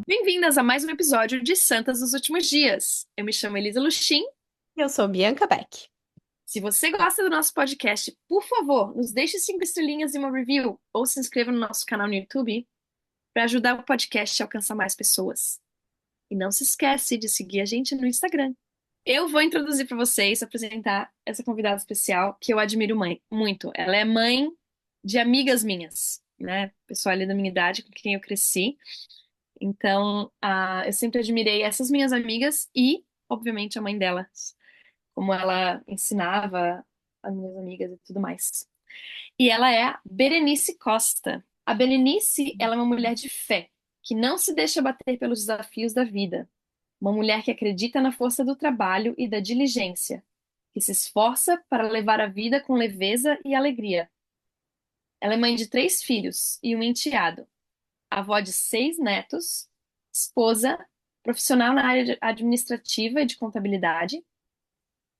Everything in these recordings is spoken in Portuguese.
Bem-vindas a mais um episódio de Santas dos Últimos Dias. Eu me chamo Elisa Luxim. Eu sou Bianca Beck. Se você gosta do nosso podcast, por favor, nos deixe 5 estrelinhas e uma review ou se inscreva no nosso canal no YouTube para ajudar o podcast a alcançar mais pessoas. E não se esquece de seguir a gente no Instagram. Eu vou introduzir para vocês, apresentar essa convidada especial que eu admiro muito. Ela é mãe de amigas minhas, né? Pessoal ali da minha idade com quem eu cresci. Então, eu sempre admirei essas minhas amigas e, obviamente, a mãe delas, como ela ensinava as minhas amigas e tudo mais. E ela é a Berenice Costa. A Berenice, ela é uma mulher de fé, que não se deixa bater pelos desafios da vida. Uma mulher que acredita na força do trabalho e da diligência, que se esforça para levar a vida com leveza e alegria. Ela é mãe de 3 filhos e um enteado, avó de 6 netos, esposa, profissional na área administrativa e de contabilidade.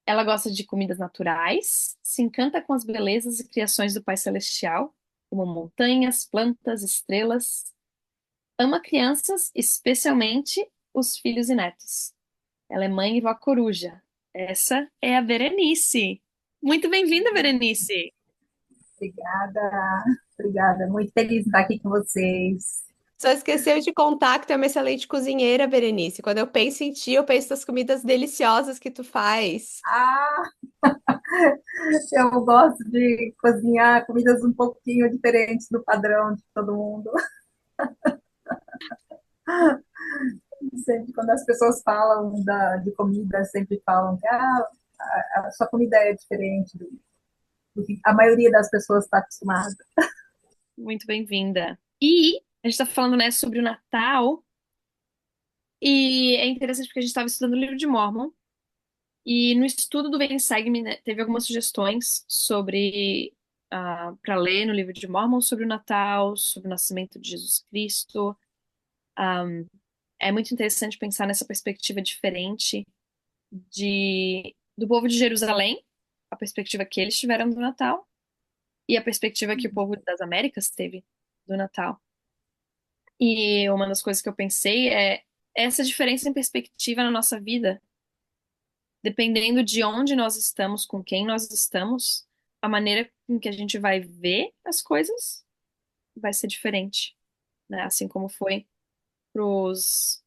Ela gosta de comidas naturais, se encanta com as belezas e criações do Pai Celestial, como montanhas, plantas, estrelas. Ama crianças, especialmente os filhos e netos. Ela é mãe e vó coruja. Essa é a Berenice. Muito bem-vinda, Berenice. Obrigada, obrigada. Muito feliz de estar aqui com vocês. Só esqueceu de contar que tu é uma excelente cozinheira, Berenice. Quando eu penso em ti, eu penso nas comidas deliciosas que tu faz. Ah, eu gosto de cozinhar comidas um pouquinho diferentes do padrão de todo mundo. Sempre quando as pessoas falam de comida, sempre falam que a sua comida é diferente do que a maioria das pessoas está acostumada. Muito bem-vinda. E a gente está falando, né, sobre o Natal. E é interessante porque a gente estava estudando o livro de Mórmon. E no estudo do Ben Segue, né, teve algumas sugestões sobre para ler no livro de Mórmon sobre o Natal, sobre o nascimento de Jesus Cristo. É muito interessante pensar nessa perspectiva diferente do povo de Jerusalém, a perspectiva que eles tiveram do Natal, e a perspectiva que o povo das Américas teve do Natal. E uma das coisas que eu pensei é essa diferença em perspectiva na nossa vida, dependendo de onde nós estamos, com quem nós estamos, a maneira com que a gente vai ver as coisas vai ser diferente, né? Assim como foi para os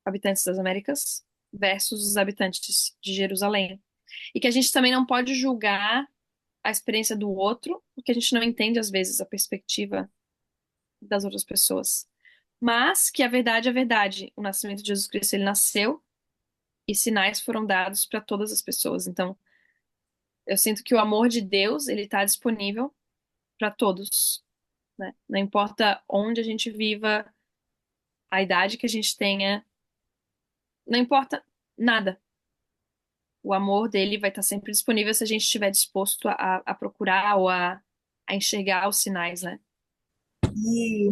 habitantes das Américas versus os habitantes de Jerusalém. E que a gente também não pode julgar a experiência do outro, porque a gente não entende, às vezes, a perspectiva das outras pessoas. Mas que a verdade é a verdade. O nascimento de Jesus Cristo, ele nasceu e sinais foram dados para todas as pessoas. Então, eu sinto que o amor de Deus, ele está disponível para todos, né? Não importa onde a gente viva, a idade que a gente tenha, não importa nada. O amor dele vai estar sempre disponível se a gente estiver disposto a procurar ou a enxergar os sinais, né? E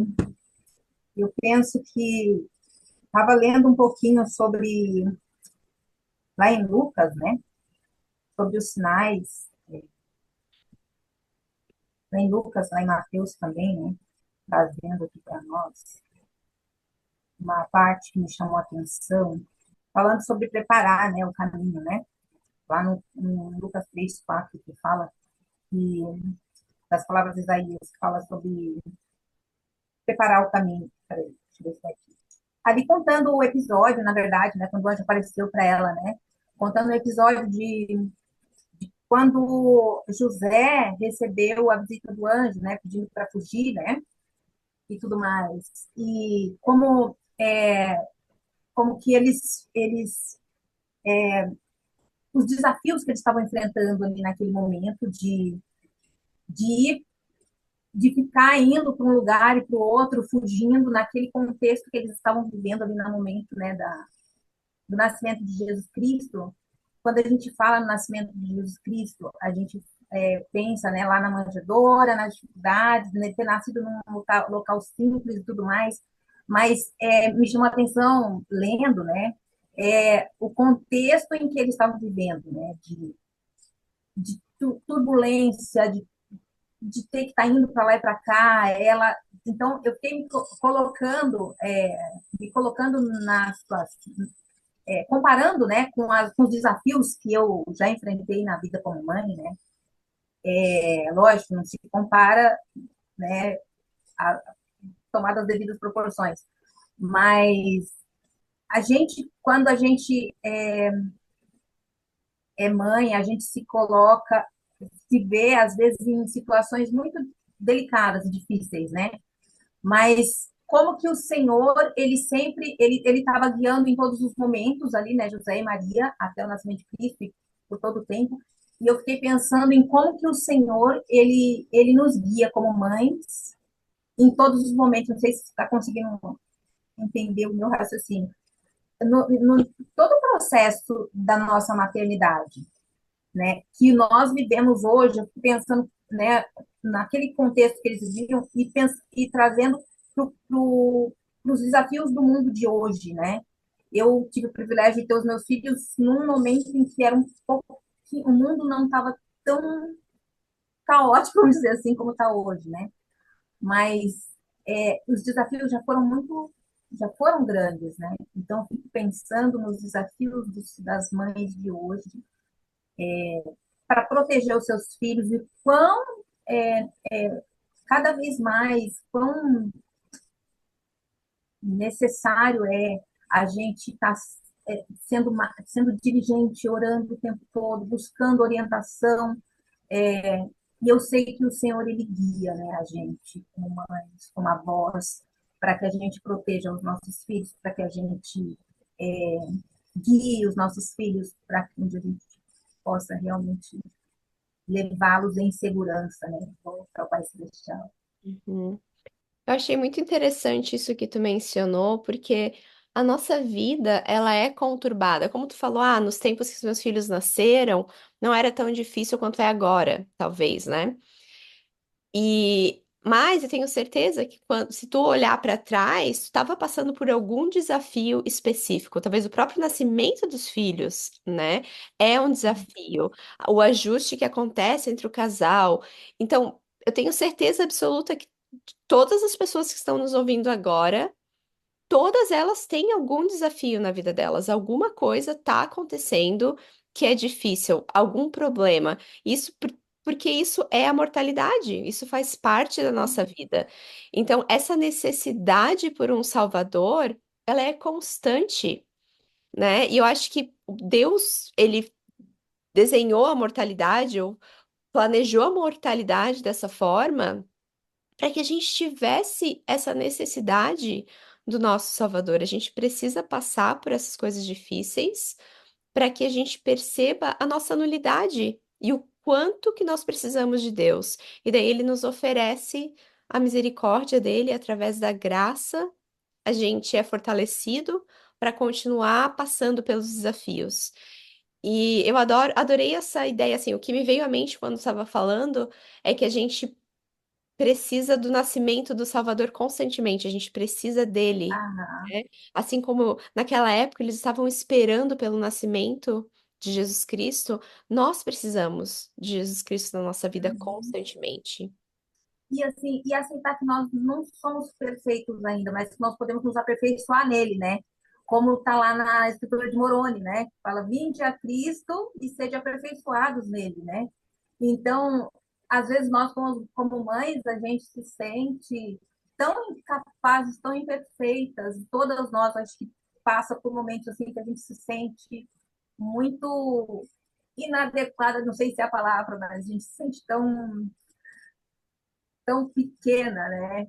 eu penso que estava lendo um pouquinho sobre, lá em Lucas, né? Sobre os sinais, lá em Lucas, lá em Mateus também, né? Trazendo aqui para nós uma parte que me chamou a atenção, falando sobre preparar, né, o caminho, né? Lá no Lucas 3:4 que fala que, das palavras de Isaías, que fala sobre preparar o caminho. Peraí, deixa eu ver se é aqui. Ali contando o episódio, na verdade, né, quando o anjo apareceu para ela, né? Contando o episódio de quando José recebeu a visita do anjo, né, pedindo para fugir, né, e tudo mais. E como que eles os desafios que eles estavam enfrentando ali naquele momento de ir, de ficar indo para um lugar e para o outro, fugindo naquele contexto que eles estavam vivendo ali no momento, né, do nascimento de Jesus Cristo. Quando a gente fala no nascimento de Jesus Cristo, a gente pensa, né, lá na manjedoura, nas dificuldades, né, ter nascido num local simples e tudo mais, mas me chamou a atenção, lendo, né, o contexto em que eles estavam vivendo, né, de turbulência, de ter que estar indo para lá e para cá, ela, então eu fiquei me colocando na situação, comparando, né, com os desafios que eu já enfrentei na vida como mãe, né, lógico, não se compara, né, a, tomar as devidas proporções, mas quando a gente é mãe, a gente se coloca, se vê às vezes em situações muito delicadas e difíceis, né? Mas como que o Senhor, ele sempre, ele estava guiando em todos os momentos ali, né, José e Maria, até o nascimento de Cristo, e por todo o tempo. E eu fiquei pensando em como que o Senhor, ele nos guia como mães em todos os momentos. Não sei se você está conseguindo entender o meu raciocínio. No todo o processo da nossa maternidade, né, que nós vivemos hoje, eu fico pensando, né, naquele contexto que eles viviam e trazendo para os desafios do mundo de hoje, né? Eu tive o privilégio de ter os meus filhos num momento em que era um pouco que o mundo não estava tão caótico, vamos dizer assim, como está hoje, né? Mas os desafios já foram grandes, né? Então, eu fico pensando nos desafios das mães de hoje, para proteger os seus filhos e quão cada vez mais quão necessário é a gente estar sendo diligente, orando o tempo todo, buscando orientação. E eu sei que o Senhor, ele guia, né, a gente, como mães, como avós, para que a gente proteja os nossos filhos, para que a gente é, guie os nossos filhos para que a gente possa realmente levá-los em segurança, né, para o Pai Celestial. Uhum. Eu achei muito interessante isso que tu mencionou, porque a nossa vida, ela é conturbada. Como tu falou, nos tempos que os meus filhos nasceram, não era tão difícil quanto é agora, talvez, né? Mas eu tenho certeza que se tu olhar para trás, tu estava passando por algum desafio específico. Talvez o próprio nascimento dos filhos, né? É um desafio. O ajuste que acontece entre o casal. Então, eu tenho certeza absoluta que todas as pessoas que estão nos ouvindo agora, todas elas têm algum desafio na vida delas. Alguma coisa está acontecendo que é difícil, algum problema. Porque isso é a mortalidade, isso faz parte da nossa vida. Então, essa necessidade por um Salvador, ela é constante, né? E eu acho que Deus, ele desenhou a mortalidade, ou planejou a mortalidade dessa forma para que a gente tivesse essa necessidade do nosso Salvador. A gente precisa passar por essas coisas difíceis para que a gente perceba a nossa nulidade e o quanto que nós precisamos de Deus. E daí ele nos oferece a misericórdia dele através da graça, a gente é fortalecido para continuar passando pelos desafios. E eu adorei essa ideia, assim, o que me veio à mente quando estava falando é que a gente precisa do nascimento do Salvador constantemente, a gente precisa dele, Ah, né? Assim como naquela época eles estavam esperando pelo nascimento de Jesus Cristo, nós precisamos de Jesus Cristo na nossa vida constantemente. e assim, e aceitar que nós não somos perfeitos ainda, mas que nós podemos nos aperfeiçoar nele, né? Como está lá na Escritura de Moroni, né? Fala, vinde a Cristo e sede aperfeiçoados nele, né? Então, às vezes nós, como mães, a gente se sente tão incapazes, tão imperfeitas, todas nós, acho que passa por momentos assim que a gente se sente muito inadequada, não sei se é a palavra, mas a gente se sente tão pequena, né?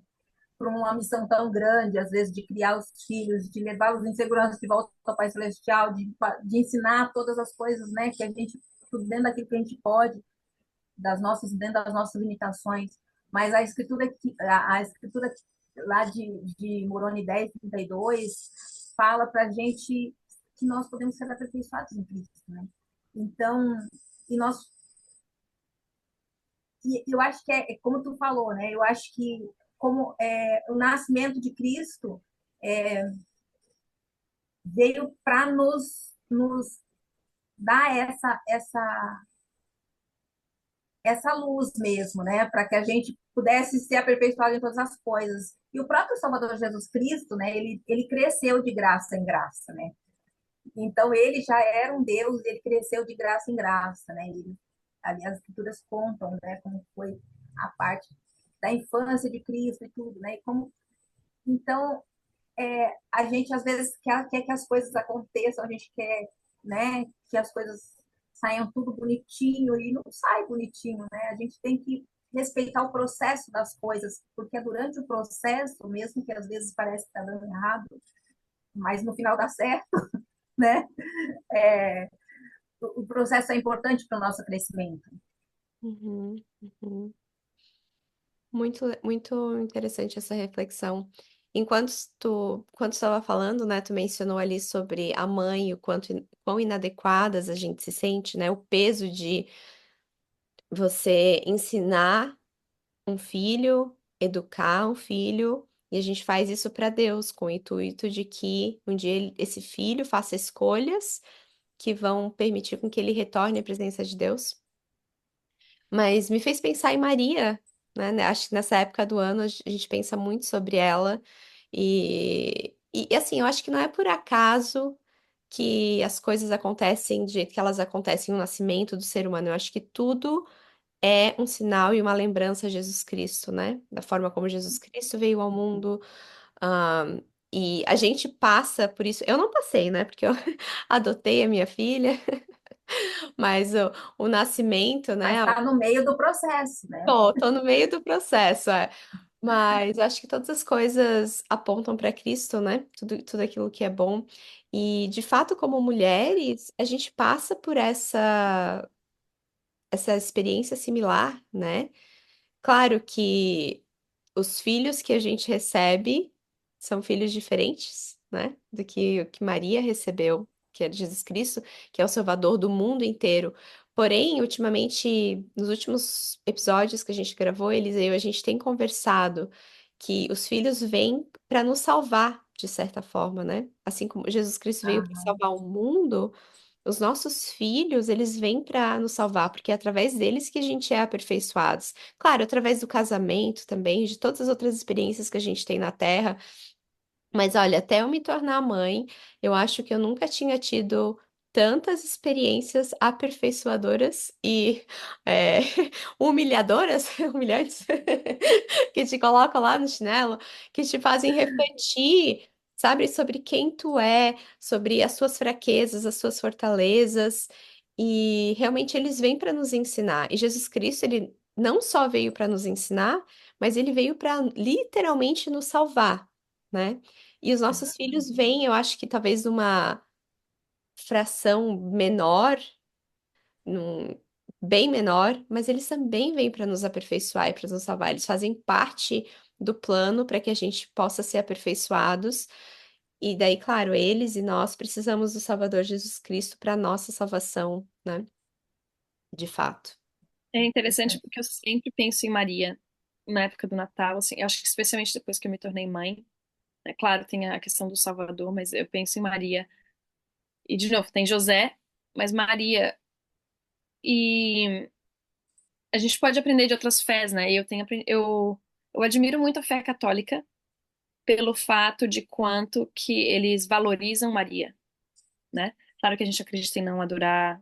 Para uma missão tão grande, às vezes, de criar os filhos, de levá-los em segurança de volta ao Pai Celestial, de ensinar todas as coisas, né? Que a gente, tudo dentro daquilo que a gente pode, dentro das nossas limitações. Mas a escritura lá de Moroni 10:32 fala para a gente que nós podemos ser aperfeiçoados em Cristo, né? Então, e nós e eu acho que é como tu falou, né? Eu acho que como o nascimento de Cristo veio para nos dar essa luz mesmo, né? Para que a gente pudesse ser aperfeiçoado em todas as coisas. E o próprio Salvador Jesus Cristo, né? Ele cresceu de graça em graça, né? Então ele já era um Deus, ele cresceu de graça em graça, né? Ele, ali as escrituras contam, né? Como foi a parte da infância de Cristo e tudo, né? E como, então a gente às vezes quer que as coisas aconteçam, a gente quer, né? Que as coisas saiam tudo bonitinho e não sai bonitinho, né? A gente tem que respeitar o processo das coisas, porque é durante o processo, mesmo que às vezes parece que está dando errado, mas no final dá certo, né? É, o processo é importante para o nosso crescimento. Uhum, uhum. Muito, muito interessante essa reflexão. Enquanto quando estava falando, né, tu mencionou ali sobre a mãe, o quão inadequadas a gente se sente, né, o peso de você ensinar um filho, educar um filho, e a gente faz isso para Deus, com o intuito de que um dia esse filho faça escolhas que vão permitir com que ele retorne à presença de Deus. Mas me fez pensar em Maria, né? Acho que nessa época do ano a gente pensa muito sobre ela. E assim, eu acho que não é por acaso que as coisas acontecem do jeito que elas acontecem no nascimento do ser humano. Eu acho que tudo é um sinal e uma lembrança a Jesus Cristo, né? Da forma como Jesus Cristo veio ao mundo. ahn, e a gente passa por isso. Eu não passei, né? Porque eu adotei a minha filha, mas o nascimento, Mas né? está no meio do processo, né? Tô no meio do processo, é. Mas acho que todas as coisas apontam para Cristo, né? Tudo aquilo que é bom. E, de fato, como mulheres, a gente passa por essa experiência similar, né? Claro que os filhos que a gente recebe são filhos diferentes, né? Do que o que Maria recebeu, que é Jesus Cristo, que é o Salvador do mundo inteiro. Porém, ultimamente, nos últimos episódios que a gente gravou, Elisa e eu, a gente tem conversado que os filhos vêm para nos salvar, de certa forma, né? Assim como Jesus Cristo veio para Ah, salvar o mundo, os nossos filhos, eles vêm para nos salvar, porque é através deles que a gente é aperfeiçoados. Claro, através do casamento também, de todas as outras experiências que a gente tem na Terra. Mas olha, até eu me tornar mãe, eu acho que eu nunca tinha tido tantas experiências aperfeiçoadoras e é, humilhadoras, humilhantes, que te colocam lá no chinelo, que te fazem refletir, sabe, sobre quem tu é, sobre as suas fraquezas, as suas fortalezas. E realmente eles vêm para nos ensinar. E Jesus Cristo, ele não só veio para nos ensinar, mas ele veio para literalmente nos salvar, né? E os nossos filhos vêm, eu acho que talvez numa fração menor, num- bem menor, mas eles também vêm para nos aperfeiçoar e para nos salvar. Eles fazem parte do plano para que a gente possa ser aperfeiçoados. E daí, claro, eles e nós precisamos do Salvador Jesus Cristo para nossa salvação, né? De fato. É interessante porque eu sempre penso em Maria na época do Natal, assim, eu acho que especialmente depois que eu me tornei mãe. É claro, tem a questão do Salvador, mas eu penso em Maria. E, de novo, tem José, mas Maria. E a gente pode aprender de outras fés, né? E eu admiro muito a fé católica pelo fato de quanto que eles valorizam Maria, né? Claro que a gente acredita em não adorar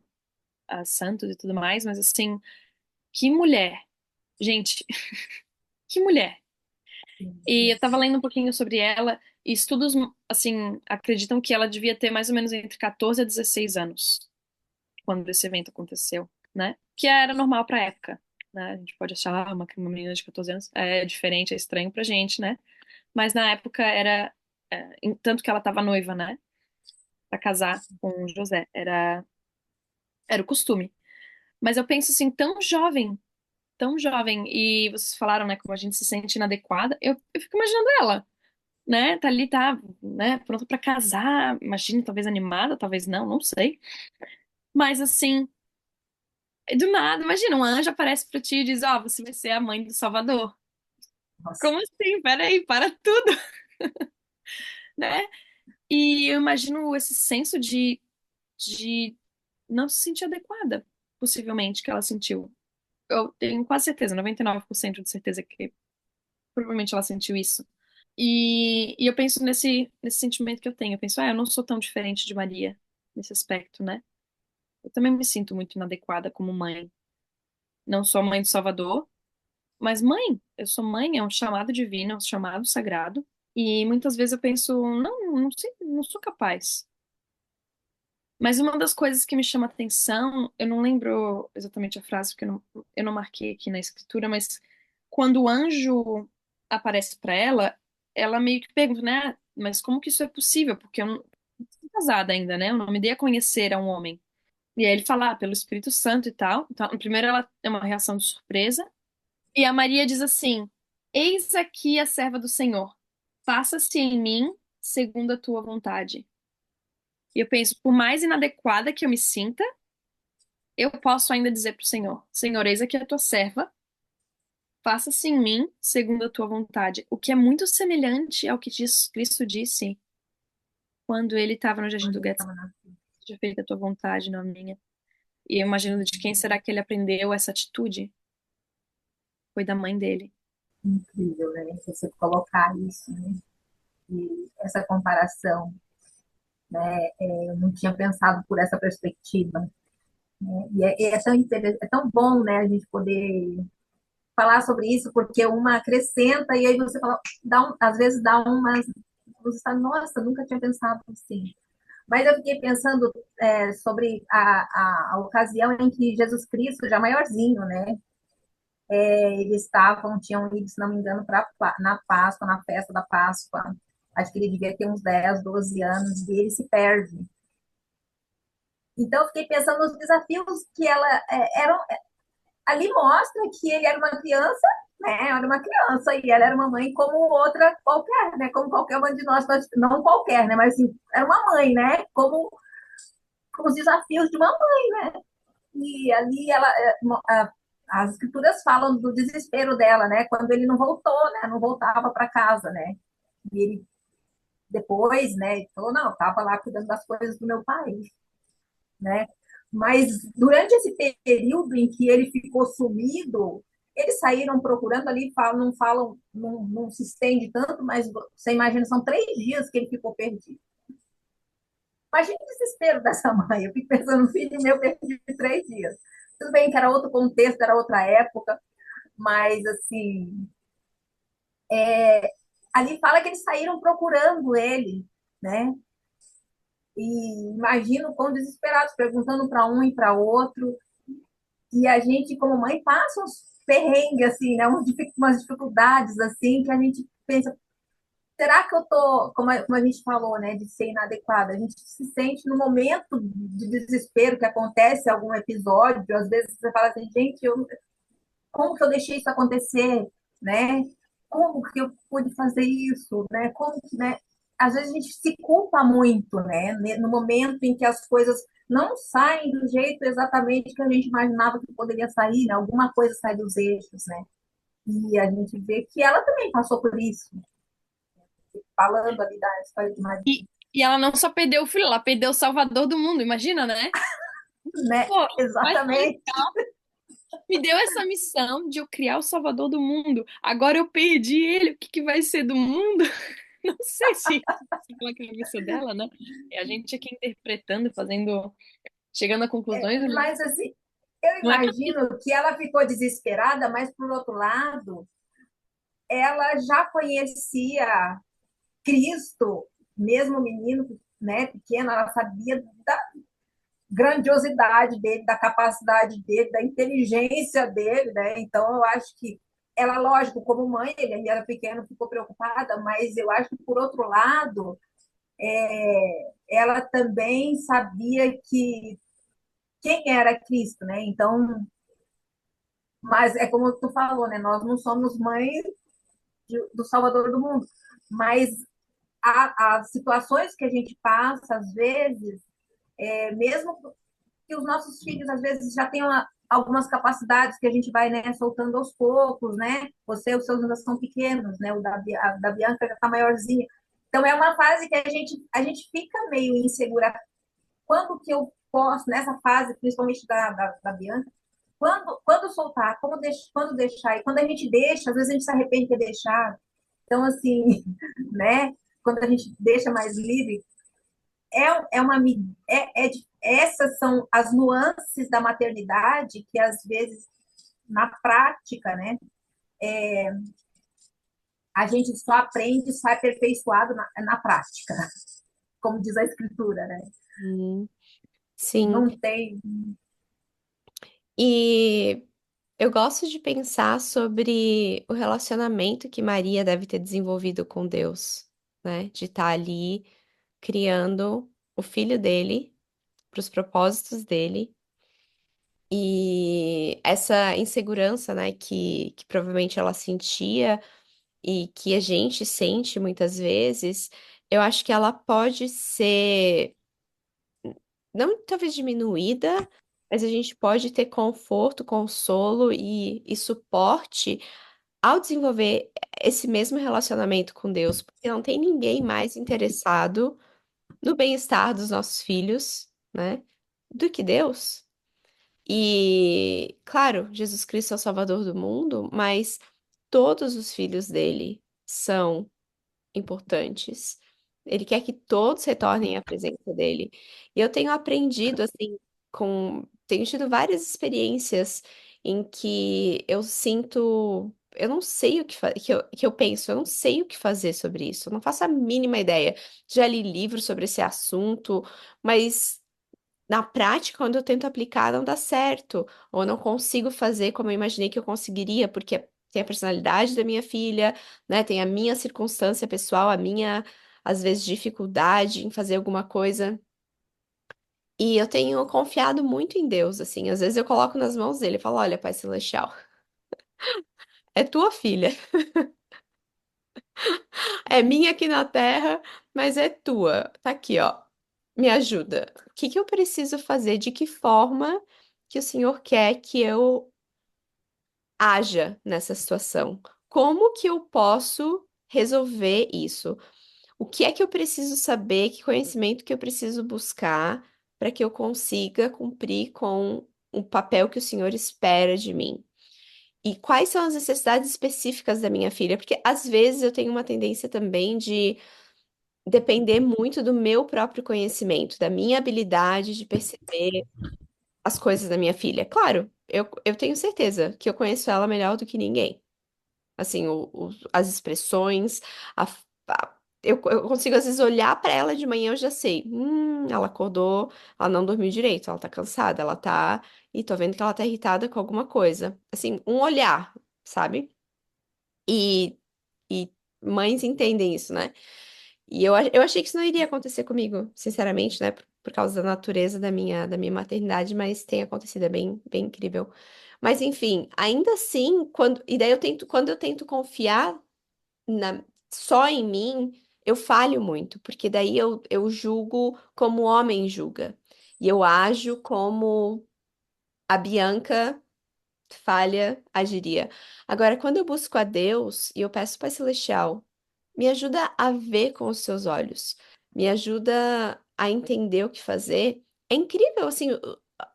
a santos e tudo mais, mas assim, que mulher. Gente, que mulher. sim, E sim. eu tava lendo um pouquinho sobre ela, e estudos, assim, acreditam que ela devia ter mais ou menos entre 14 a 16 anos quando esse evento aconteceu, né? Que era normal pra época, né? A gente pode achar uma menina de 14 anos é diferente, é estranho pra gente, né? Mas na época era, tanto que ela tava noiva, né? Pra casar com o José, era o costume. Mas eu penso assim, tão jovem, e vocês falaram, né, como a gente se sente inadequada, eu fico imaginando ela, né? Tá ali, tá, né, pronta pra casar, imagina, talvez animada, talvez não, não sei. Mas assim, do nada, imagina, um anjo aparece pra ti e diz, ó, você vai ser a mãe do Salvador. Nossa, Como assim? Peraí, para tudo, né? E eu imagino esse senso de não se sentir adequada, possivelmente, que ela sentiu. eu tenho quase certeza, 99% de certeza que provavelmente ela sentiu isso. E eu penso nesse sentimento que eu tenho. Eu penso, eu não sou tão diferente de Maria nesse aspecto, né? Eu também me sinto muito inadequada como mãe. Não sou a mãe do Salvador, mas mãe, eu sou mãe, é um chamado divino, é um chamado sagrado. E muitas vezes eu penso, não sei, não sou capaz. Mas uma das coisas que me chama atenção, eu não lembro exatamente a frase, porque eu não marquei aqui na escritura, mas quando o anjo aparece para ela, ela meio que pergunta, né? Mas como que isso é possível? Porque eu não sou casada ainda, né? Eu não me dei a conhecer a um homem. E aí ele fala, pelo Espírito Santo e tal. Então, primeiro ela é uma reação de surpresa. E a Maria diz assim: Eis aqui a serva do Senhor. Faça-se em mim segundo a tua vontade. E eu penso, por mais inadequada que eu me sinta, eu posso ainda dizer para o Senhor: Senhor, eis aqui a tua serva, faça-se em mim segundo a tua vontade. O que é muito semelhante ao que Cristo disse quando ele estava no jardim Quando do ele Getsemane: estava na Seja feita a tua vontade, não a minha. E eu imagino de quem será que ele aprendeu essa atitude? Foi da mãe dele. incrível, né? Você colocar isso, né? E essa comparação, né? Eu não tinha pensado por essa perspectiva. E é tão é tão bom, né? A gente poder falar sobre isso, porque uma acrescenta e aí você fala, às vezes dá umas, você está, nossa, nunca tinha pensado assim. Mas eu fiquei pensando sobre a ocasião em que Jesus Cristo, já maiorzinho, né? Eles tinham ido, se não me engano, na Páscoa, na festa da Páscoa. Acho que ele devia ter uns 10, 12 anos, e ele se perde. Então, eu fiquei pensando nos desafios que eram. Ali mostra que ele era uma criança, né? Era uma criança, e ela era uma mãe como outra qualquer, né? Como qualquer uma de nós, não qualquer, né? Mas assim, era uma mãe, né? Como os desafios de uma mãe, né? E ali as escrituras falam do desespero dela, né? Quando ele não voltou, né? Não voltava para casa, né? E ele depois, né? Ele falou, não, estava lá cuidando das coisas do meu pai, né? Mas durante esse período em que ele ficou sumido, eles saíram procurando ali, não falam, não se estende tanto, mas você imagina, são 3 dias que ele ficou perdido. Imagina o desespero dessa mãe. Eu fico pensando, filho meu perdido de 3 dias. Tudo bem que era outro contexto, era outra época, mas assim, ali fala que eles saíram procurando ele, né? E imagino quão desesperados, perguntando para um e para outro. E a gente, como mãe, passa uns perrengues, assim, né? Umas dificuldades, assim, que a gente pensa, será que eu tô, como a gente falou, né, de ser inadequada? A gente se sente no momento de desespero que acontece algum episódio, às vezes você fala assim, gente, como que eu deixei isso acontecer, né? Como que eu pude fazer isso, né? Como que, né? Às vezes a gente se culpa muito, né? No momento em que as coisas não saem do jeito exatamente que a gente imaginava que poderia sair, né? Alguma coisa sai dos eixos, né? E a gente vê que ela também passou por isso, falando ali da história de Maria, E ela não só perdeu o filho, ela perdeu o salvador do mundo, imagina, né? né? Pô, mas Exatamente. me deu essa missão de eu criar o salvador do mundo. Agora eu perdi ele, o que que vai ser do mundo? Não sei se pela cabeça dela, né? É a gente aqui interpretando, fazendo, chegando a conclusões, Mas assim, eu não é imagino que ela ficou desesperada, mas por outro lado, ela já conhecia Cristo, mesmo menino, né, pequeno, ela sabia da grandiosidade dele, da capacidade dele, da inteligência dele, né? Então eu acho que ela, lógico, como mãe, ele era pequeno, ficou preocupada, mas eu acho que por outro lado, ela também sabia que quem era Cristo, né? Então, mas é como tu falou, né? Nós não somos mães do Salvador do mundo, mas as situações que a gente passa, às vezes, mesmo que os nossos filhos, às vezes, já tenham algumas capacidades que a gente vai, né, soltando aos poucos, né? Os seus ainda são pequenos, né? Da Bianca já está maiorzinha. Então, é uma fase que a gente fica meio insegura. Quando que eu posso, nessa fase, principalmente da Bianca, quando soltar, quando deixar. E quando a gente deixa, às vezes a gente se arrepende de ter deixado. Então, assim, né? Quando a gente deixa mais livre, é uma essas são as nuances da maternidade que às vezes na prática, né, a gente só aprende, só é aperfeiçoado na prática, como diz a escritura, né? Hum, sim. Não tem. E eu gosto de pensar sobre o relacionamento que Maria deve ter desenvolvido com Deus, né? De estar ali criando o filho dele para os propósitos dele. E essa insegurança, né, que provavelmente ela sentia e que a gente sente muitas vezes, eu acho que ela pode ser, não talvez diminuída, mas a gente pode ter conforto, consolo e suporte ao desenvolver esse mesmo relacionamento com Deus, porque não tem ninguém mais interessado no bem-estar dos nossos filhos, né, do que Deus. E, claro, Jesus Cristo é o Salvador do mundo, mas todos os filhos dele são importantes. Ele quer que todos retornem à presença dele. E eu tenho aprendido, assim, tenho tido várias experiências em que eu sinto. Eu não sei o que eu penso, eu não sei o que fazer sobre isso, eu não faço a mínima ideia. Já li livros sobre esse assunto, mas na prática, quando eu tento aplicar, não dá certo, ou não consigo fazer como eu imaginei que eu conseguiria, porque tem a personalidade da minha filha, né? Tem a minha circunstância pessoal, a minha, às vezes, dificuldade em fazer alguma coisa. E eu tenho confiado muito em Deus, assim. Às vezes eu coloco nas mãos dele e falo: Olha, Pai Celestial, é tua filha, é minha aqui na terra, mas é tua. Tá aqui, ó. Me ajuda. O que que eu preciso fazer? De que forma que o Senhor quer que eu haja nessa situação? Como que eu posso resolver isso? O que é que eu preciso saber? Que conhecimento que eu preciso buscar para que eu consiga cumprir com o papel que o Senhor espera de mim? E quais são as necessidades específicas da minha filha? Porque às vezes eu tenho uma tendência também de depender muito do meu próprio conhecimento, da minha habilidade de perceber as coisas da minha filha. Claro, eu tenho certeza que eu conheço ela melhor do que ninguém. Assim, as expressões, a, eu consigo às vezes olhar para ela de manhã, eu já sei. Ela acordou, ela não dormiu direito, ela tá cansada, ela tá. E tô vendo que ela tá irritada com alguma coisa. Assim, um olhar, sabe? E, e mães entendem isso, né? E eu achei que isso não iria acontecer comigo, sinceramente, né? Por causa da natureza da minha maternidade, mas tem acontecido, é bem, bem incrível. Mas enfim, ainda assim, e daí quando eu tento confiar só em mim, eu falho muito, porque daí eu julgo como o homem julga. E eu ajo como a Bianca falha agiria. Agora, quando eu busco a Deus e eu peço Pai Celestial, me ajuda a ver com os seus olhos, me ajuda a entender o que fazer. É incrível, assim,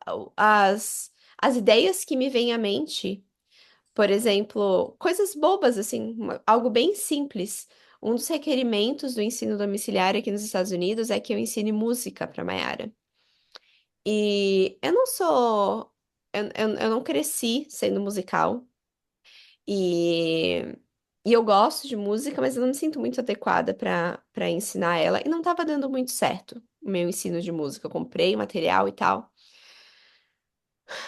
as ideias que me vêm à mente. Por exemplo, coisas bobas, assim, algo bem simples. Um dos requerimentos do ensino domiciliar aqui nos Estados Unidos é que eu ensine música para Maiara. E eu não sou. Eu não cresci sendo musical. E, e eu gosto de música, mas eu não me sinto muito adequada para ensinar ela. E não estava dando muito certo o meu ensino de música. Eu comprei material e tal.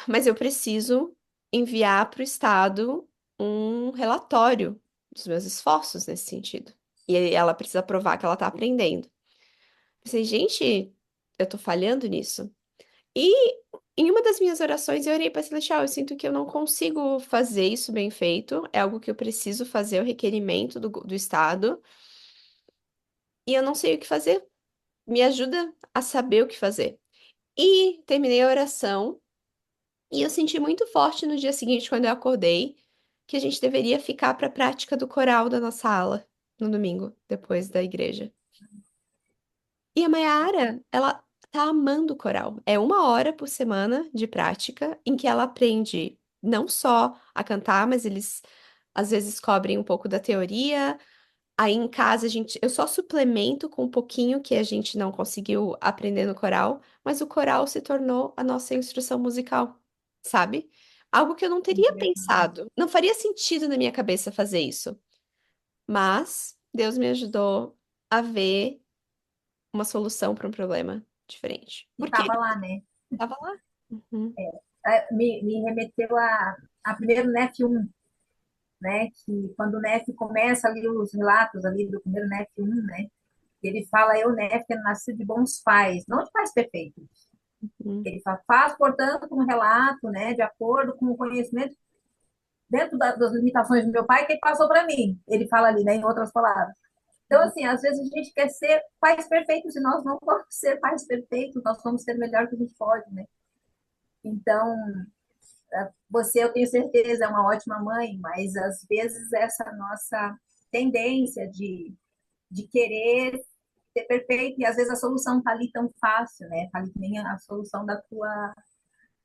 Mas eu preciso enviar para o Estado um relatório dos meus esforços nesse sentido. E ela precisa provar que ela está aprendendo. Pensei, gente, eu tô falhando nisso. E em uma das minhas orações eu orei para Celestial, eu sinto que eu não consigo fazer isso bem feito, é algo que eu preciso fazer, é o requerimento do Estado, e eu não sei o que fazer. Me ajuda a saber o que fazer. E terminei a oração, e eu senti muito forte no dia seguinte, quando eu acordei, que a gente deveria ficar para a prática do coral da nossa aula no domingo, depois da igreja. E a Mayara, ela tá amando o coral. É 1 hora por semana de prática em que ela aprende. não só a cantar, mas eles às vezes cobrem um pouco da teoria. Aí em casa eu só suplemento com um pouquinho que a gente não conseguiu aprender no coral, mas o coral se tornou a nossa instrução musical, sabe? Algo que eu não teria Interessante. pensado. Não faria sentido na minha cabeça fazer isso. Mas Deus me ajudou a ver uma solução para um problema diferente. E Porque estava ele lá, né? estava lá. Uhum, Me remeteu a primeiro NEF 1, né? Que quando o NEF começa ali, os relatos ali do primeiro NEF 1, né? Ele fala, eu, NEF, que nasci de bons pais, não de pais perfeitos. uhum, Ele faz, portanto, um relato, né? De acordo com o conhecimento, dentro das limitações do meu pai, que ele passou para mim. Ele fala ali, né? Em outras palavras. Então, assim, às vezes a gente quer ser pais perfeitos e nós não vamos ser pais perfeitos, nós vamos ser o melhor que a gente pode, né? Então, você, eu tenho certeza, é uma ótima mãe, mas às vezes essa nossa tendência de querer ser perfeito, e às vezes a solução está ali tão fácil, né? Está ali que nem a solução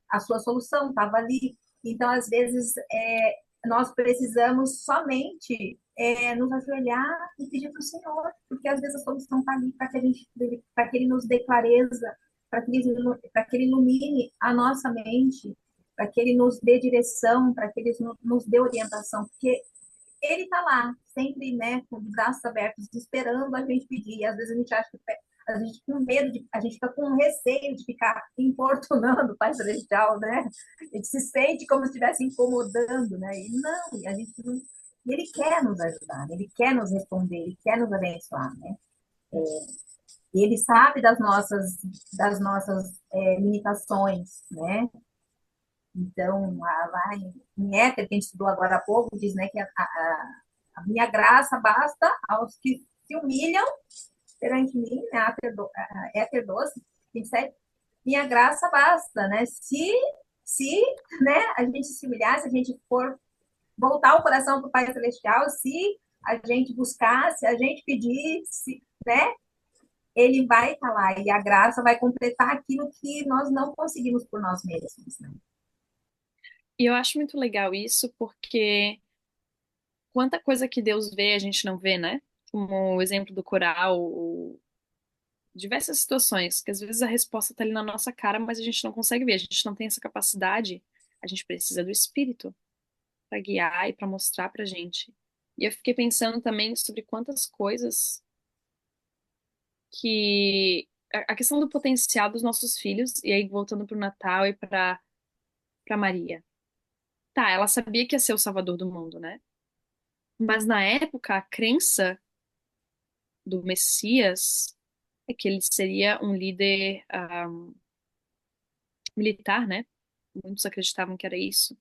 a sua solução estava ali. Então, às vezes, nós precisamos somente nos ajoelhar e pedir para o Senhor, porque às vezes a solução está ali para que Ele nos dê clareza, para que Ele ilumine a nossa mente, para que Ele nos dê direção, para que Ele nos dê orientação, porque Ele está lá, sempre, né, com os braços abertos, esperando a gente pedir. E às vezes a gente acha que a gente com medo, a gente fica com receio de ficar importunando o Pai Celestial, né? A gente se sente como se estivesse incomodando, né? E não, e a gente não. E ele quer nos ajudar, ele quer nos responder, ele quer nos abençoar, né? E ele sabe das nossas limitações, né? Então, lá em Éter, que a gente estudou agora há pouco, diz, né, que a minha graça basta aos que se humilham perante mim, né, Éter 12, 27, minha graça basta, né? Se né, a gente se humilhar, se a gente for voltar o coração para o Pai Celestial, se a gente buscar, se a gente pedir, né, ele vai estar lá e a graça vai completar aquilo que nós não conseguimos por nós mesmos, né? E eu acho muito legal isso, porque quanta coisa que Deus vê, a gente não vê, né? Como o exemplo do coral, ou diversas situações, que às vezes a resposta está ali na nossa cara, mas a gente não consegue ver, a gente não tem essa capacidade. A gente precisa do Espírito para guiar e para mostrar pra gente. E eu fiquei pensando também sobre quantas coisas que a questão do potencial dos nossos filhos, e aí voltando pro Natal e para Maria. Tá, ela sabia que ia ser o Salvador do mundo, né? Mas na época, a crença do Messias é que ele seria um líder militar, né? Muitos acreditavam que era isso.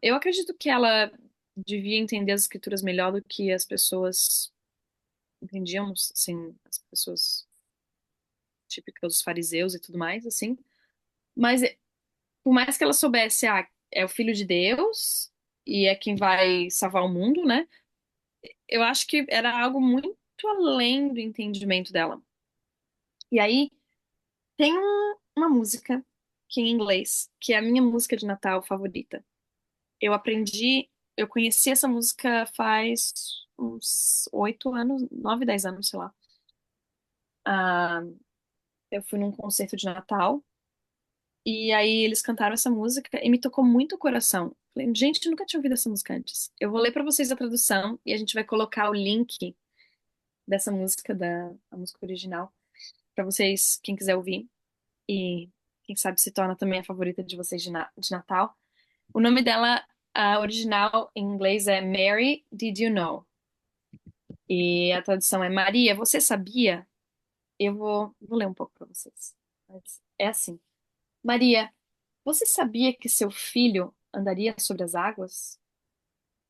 Eu acredito que ela devia entender as escrituras melhor do que as pessoas entendíamos, assim, as pessoas típicas dos fariseus e tudo mais, assim. Mas por mais que ela soubesse, é o filho de Deus e é quem vai salvar o mundo, né? Eu acho que era algo muito além do entendimento dela. E aí tem uma música que é em inglês, que é a minha música de Natal favorita. Eu aprendi, eu conheci essa música faz uns 8 anos, 9, 10 anos, sei lá. Ah, eu fui num concerto de Natal e aí eles cantaram essa música e me tocou muito o coração. Falei, gente, eu nunca tinha ouvido essa música antes. Eu vou ler pra vocês a tradução e a gente vai colocar o link dessa música, a música original, pra vocês, quem quiser ouvir. E quem sabe se torna também a favorita de vocês de Natal. O nome dela, a original em inglês é Mary, Did You Know? E a tradução é Maria, você sabia? Eu vou ler um pouco para vocês. Mas é assim. Maria, você sabia que seu filho andaria sobre as águas?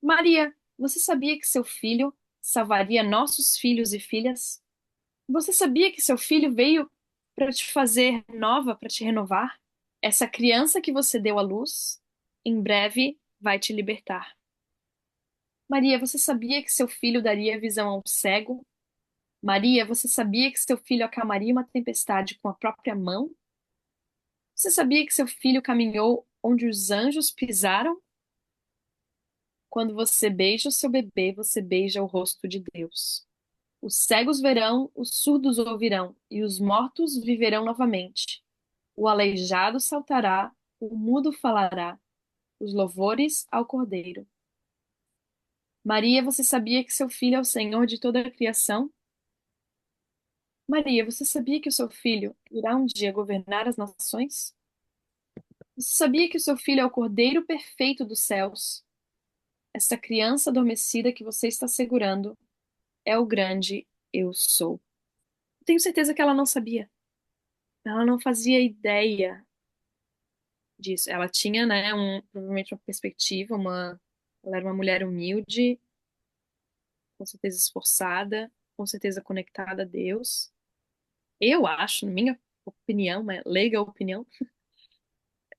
Maria, você sabia que seu filho salvaria nossos filhos e filhas? Você sabia que seu filho veio para te fazer nova, para te renovar? Essa criança que você deu à luz, em breve vai te libertar. Maria, você sabia que seu filho daria visão ao cego? Maria, você sabia que seu filho acalmaria uma tempestade com a própria mão? Você sabia que seu filho caminhou onde os anjos pisaram. Quando você beija o seu bebê, você beija o rosto de Deus. Os cegos verão, os surdos ouvirão, e os mortos viverão novamente. O aleijado saltará, o mudo falará, os louvores ao Cordeiro. Maria, você sabia que seu filho é o Senhor de toda a criação? Maria, você sabia que o seu filho irá um dia governar as nações? Você sabia que o seu filho é o Cordeiro perfeito dos céus? Essa criança adormecida que você está segurando é o grande eu sou. Tenho certeza que ela não sabia. Ela não fazia ideia disso. Ela tinha, né, provavelmente uma perspectiva, ela era uma mulher humilde, com certeza esforçada, com certeza conectada a Deus. Eu acho, na minha opinião, uma leiga opinião,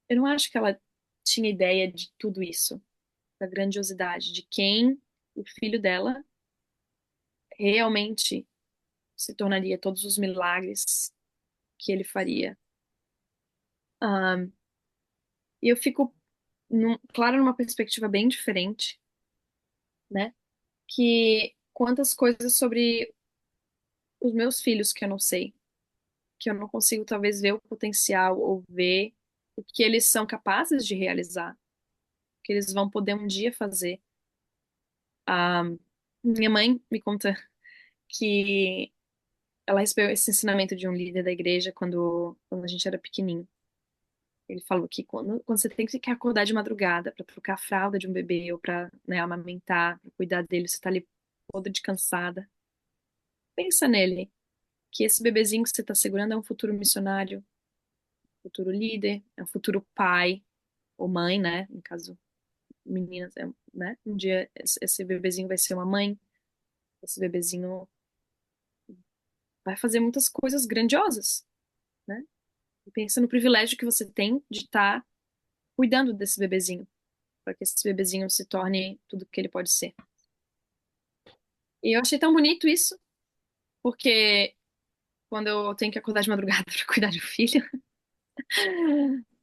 eu não acho que ela tinha ideia de tudo isso, da grandiosidade, de quem o filho dela realmente se tornaria, todos os milagres que ele faria. Ah, e eu fico, claro, numa perspectiva bem diferente, né? Que quantas coisas sobre os meus filhos que eu não sei, que eu não consigo talvez ver o potencial ou ver o que eles são capazes de realizar, o que eles vão poder um dia fazer. A minha mãe me conta que ela recebeu esse ensinamento de um líder da igreja quando a gente era pequenininho. Ele falou que quando você tem que acordar de madrugada para trocar a fralda de um bebê ou para, né, amamentar, pra cuidar dele, você tá ali podre de cansada. Pensa nele, que esse bebezinho que você está segurando é um futuro missionário, um futuro líder, é um futuro pai ou mãe, né? No caso, meninas, né? Um dia esse bebezinho vai ser uma mãe, esse bebezinho vai fazer muitas coisas grandiosas, né? E pensa no privilégio que você tem de estar cuidando desse bebezinho, para que esse bebezinho se torne tudo que ele pode ser. E eu achei tão bonito isso, porque quando eu tenho que acordar de madrugada para cuidar de um filho,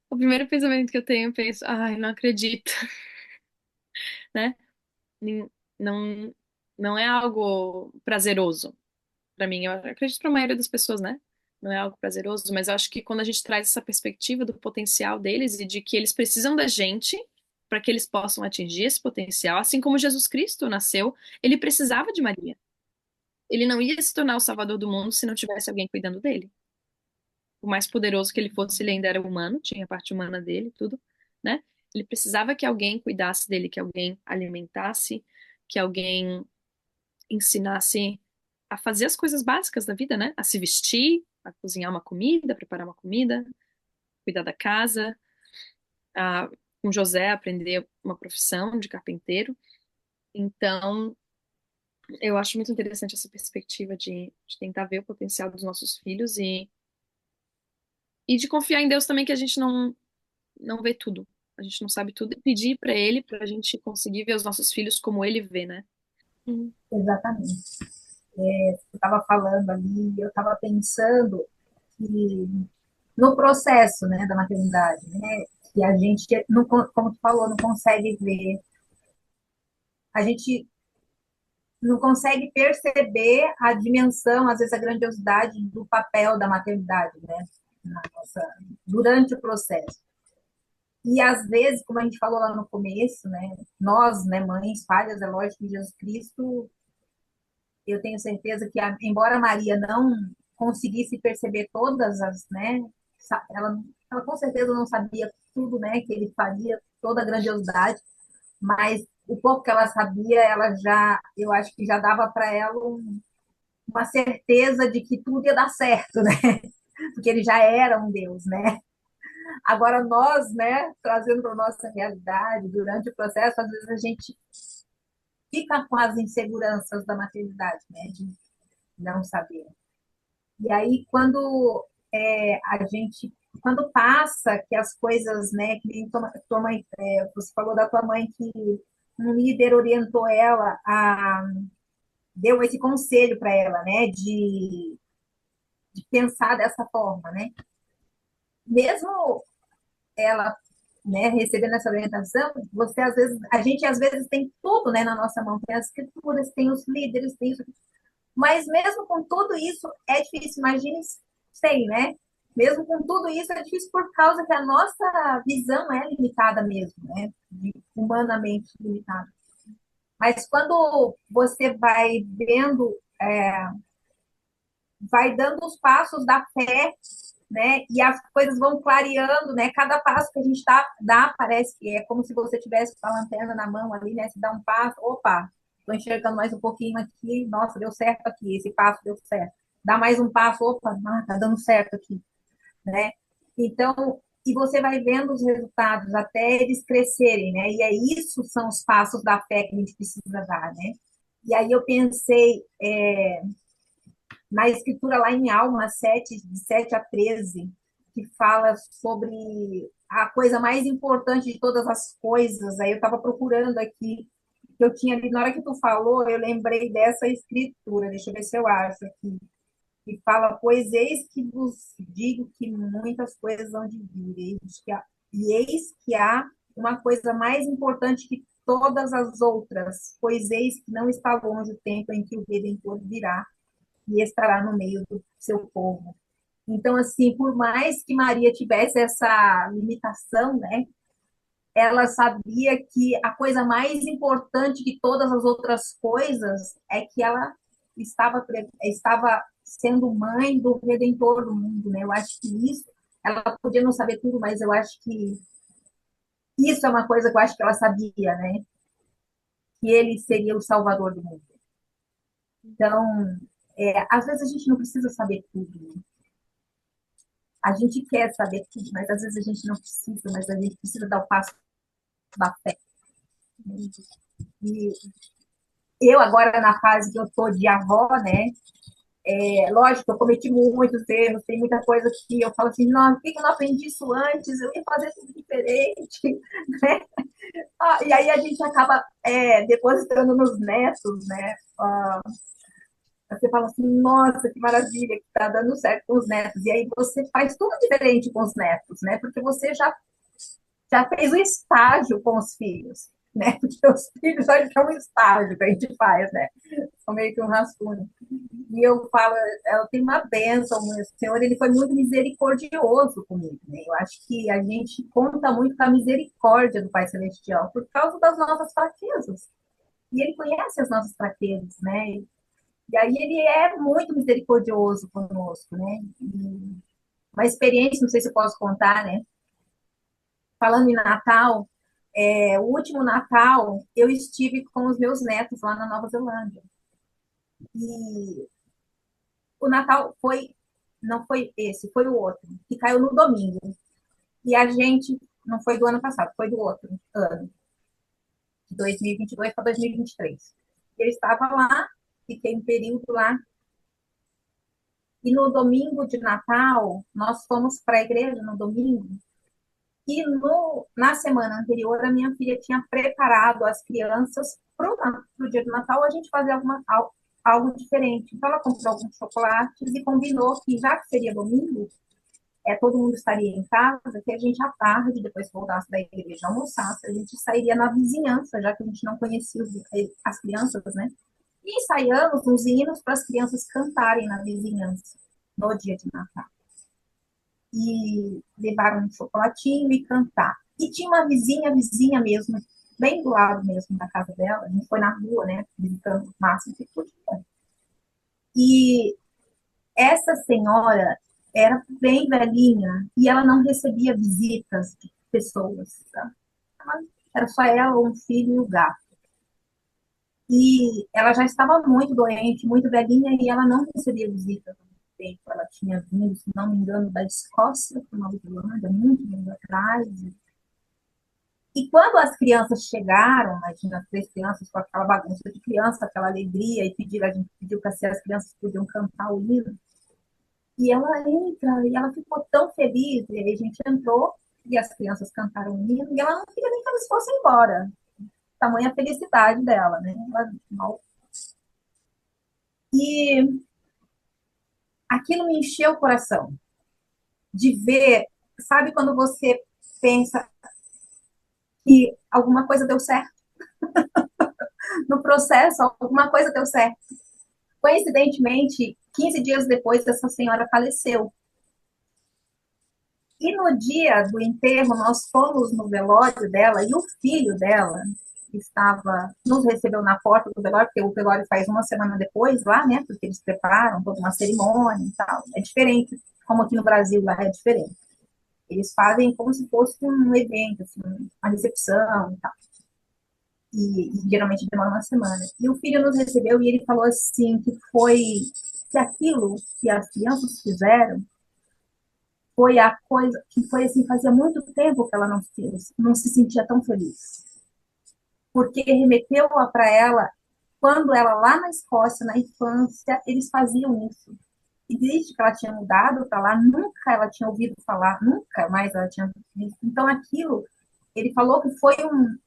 o primeiro pensamento que eu tenho, eu penso, ai, não acredito, né? Não, não é algo prazeroso para mim. Eu acredito para a maioria das pessoas, né? Não é algo prazeroso, mas eu acho que quando a gente traz essa perspectiva do potencial deles e de que eles precisam da gente para que eles possam atingir esse potencial, assim como Jesus Cristo nasceu, ele precisava de Maria. Ele não ia se tornar o salvador do mundo se não tivesse alguém cuidando dele. Por mais poderoso que ele fosse, ele ainda era humano, tinha a parte humana dele, tudo, né? Ele precisava que alguém cuidasse dele, que alguém alimentasse, que alguém ensinasse a fazer as coisas básicas da vida, né? A se vestir, a cozinhar uma comida, a preparar uma comida, cuidar da casa, a, com José aprender uma profissão de carpinteiro. Então, eu acho muito interessante essa perspectiva de tentar ver o potencial dos nossos filhos e de confiar em Deus também que a gente não vê tudo. A gente não sabe tudo e pedir para Ele para a gente conseguir ver os nossos filhos como Ele vê, né? Hum. Exatamente. Você estava falando ali, eu estava pensando que no processo, né, da maternidade, né, que a gente, não, como tu falou, não consegue ver, a gente não consegue perceber a dimensão, às vezes a grandiosidade do papel da maternidade, né, durante o processo. E às vezes, como a gente falou lá no começo, né, nós, né, mães, falhas, é lógico que Jesus Cristo, eu tenho certeza que, embora Maria não conseguisse perceber todas as, né, ela com certeza não sabia tudo, né, que ele faria, toda a grandiosidade, mas o pouco que ela sabia, ela já, eu acho que já dava para ela uma certeza de que tudo ia dar certo, né? Porque ele já era um Deus, né? Agora nós, né, trazendo para a nossa realidade, durante o processo, às vezes a gente fica com as inseguranças da maternidade, né, de não saber. E aí, quando a gente, quando passa que as coisas, né, que nem tua mãe, você falou da tua mãe que um líder orientou ela deu esse conselho para ela, né, de pensar dessa forma, né? Mesmo ela né, recebendo essa orientação, você às vezes, a gente às vezes tem tudo, né, na nossa mão, tem as escrituras, tem os líderes, tem isso, mas mesmo com tudo isso é difícil, imagine sem, né? Mesmo com tudo isso é difícil por causa que a nossa visão é limitada mesmo, né? Humanamente limitada. Mas quando você vai vendo, vai dando os passos da fé, né? E as coisas vão clareando, né? Cada passo que a gente dá, parece que é como se você tivesse com a lanterna na mão ali, né? Se dá um passo, opa, estou enxergando mais um pouquinho aqui, nossa, deu certo aqui, esse passo deu certo. Dá mais um passo, opa, tá dando certo aqui, né? Então, e você vai vendo os resultados até eles crescerem, né? E é isso são os passos da fé que a gente precisa dar, né? E aí eu pensei na escritura lá em Alma 7 de 7 a 13 que fala sobre a coisa mais importante de todas as coisas. Aí eu estava procurando aqui, que eu tinha ali, na hora que tu falou, eu lembrei dessa escritura, deixa eu ver se eu acho aqui, que fala, pois eis que vos digo que muitas coisas hão de vir, e eis que há uma coisa mais importante que todas as outras, pois eis que não está longe o tempo em que o Redentor virá e estará no meio do seu povo. Então, assim, por mais que Maria tivesse essa limitação, né, ela sabia que a coisa mais importante que todas as outras coisas é que ela estava sendo mãe do Redentor do mundo, né? Eu acho que isso, ela podia não saber tudo, mas eu acho que isso é uma coisa que eu acho que ela sabia, né? Que ele seria o salvador do mundo. Então, às vezes a gente não precisa saber tudo, né? A gente quer saber tudo, mas às vezes a gente não precisa, mas a gente precisa dar o passo da fé. E eu agora, na fase que eu estou de avó, né, lógico, eu cometi muitos erros, tem muita coisa que eu falo assim, não, por que eu não aprendi isso antes? Eu ia fazer tudo diferente, né? E aí a gente acaba depositando nos netos, né? Você fala assim, nossa, que maravilha, que tá dando certo com os netos. E aí você faz tudo diferente com os netos, né? Porque você já fez o estágio com os filhos, né? Porque os filhos já é um estágio que a gente faz, né? São meio que um rascunho. E eu falo, eu tenho uma bênção, o Senhor, ele foi muito misericordioso comigo, né? Eu acho que a gente conta muito com a misericórdia do Pai Celestial por causa das nossas fraquezas. E ele conhece as nossas fraquezas, né? E aí ele é muito misericordioso conosco, né? E uma experiência, não sei se eu posso contar, né? Falando em Natal, o último Natal eu estive com os meus netos lá na Nova Zelândia. E o Natal não foi esse, foi o outro, que caiu no domingo. E a gente, não foi do ano passado, foi do outro ano, de 2022 para 2023. Eu estava lá, fiquei um período lá, e no domingo de Natal, nós fomos para a igreja no domingo, e na semana anterior, a minha filha tinha preparado as crianças para o dia do Natal a gente fazer algo diferente. Então, ela comprou alguns chocolates e combinou que, já que seria domingo, todo mundo estaria em casa, que a gente, à tarde, depois que voltasse da igreja, almoçasse, a gente sairia na vizinhança, já que a gente não conhecia as crianças, né? E ensaiamos uns hinos para as crianças cantarem na vizinhança no dia de Natal. E levar um chocolatinho e cantar. E tinha uma vizinha mesmo, bem do lado mesmo da casa dela, a gente foi na rua, né, visitando o máximo que podia. E essa senhora era bem velhinha e ela não recebia visitas de pessoas, tá? Era só ela, um filho e o gato. E ela já estava muito doente, muito velhinha, e ela não recebia visitas. Ela tinha vindo, se não me engano, da Escócia para Nova Zelândia, muito tempo atrás. E quando as crianças chegaram, imagina as 3 crianças com aquela bagunça de criança, aquela alegria, e a gente pediu para se as crianças podiam cantar o hino. E ela entra, e ela ficou tão feliz, e aí a gente entrou, e as crianças cantaram o hino, e ela não queria nem que eles fossem embora. Tamanha felicidade dela, né? Ela, mal. E aquilo me encheu o coração de ver, sabe quando você pensa, E alguma coisa deu certo. No processo, alguma coisa deu certo. Coincidentemente, 15 dias depois, essa senhora faleceu. E no dia do enterro, nós fomos no velório dela e o filho dela nos recebeu na porta do velório, porque o velório faz uma semana depois lá, né? Porque eles preparam toda uma cerimônia e tal. É diferente, como aqui no Brasil lá é diferente. Eles fazem como se fosse um evento, assim, uma recepção e tal. E geralmente demora uma semana. E o filho nos recebeu e ele falou assim que aquilo que as crianças fizeram foi a coisa que foi assim, fazia muito tempo que ela não se sentia tão feliz. Porque remeteu para ela, quando ela lá na Escócia, na infância, eles faziam isso. E desde que ela tinha mudado para lá, nunca ela tinha ouvido falar, nunca mais ela tinha visto. Então aquilo, ele falou que foi um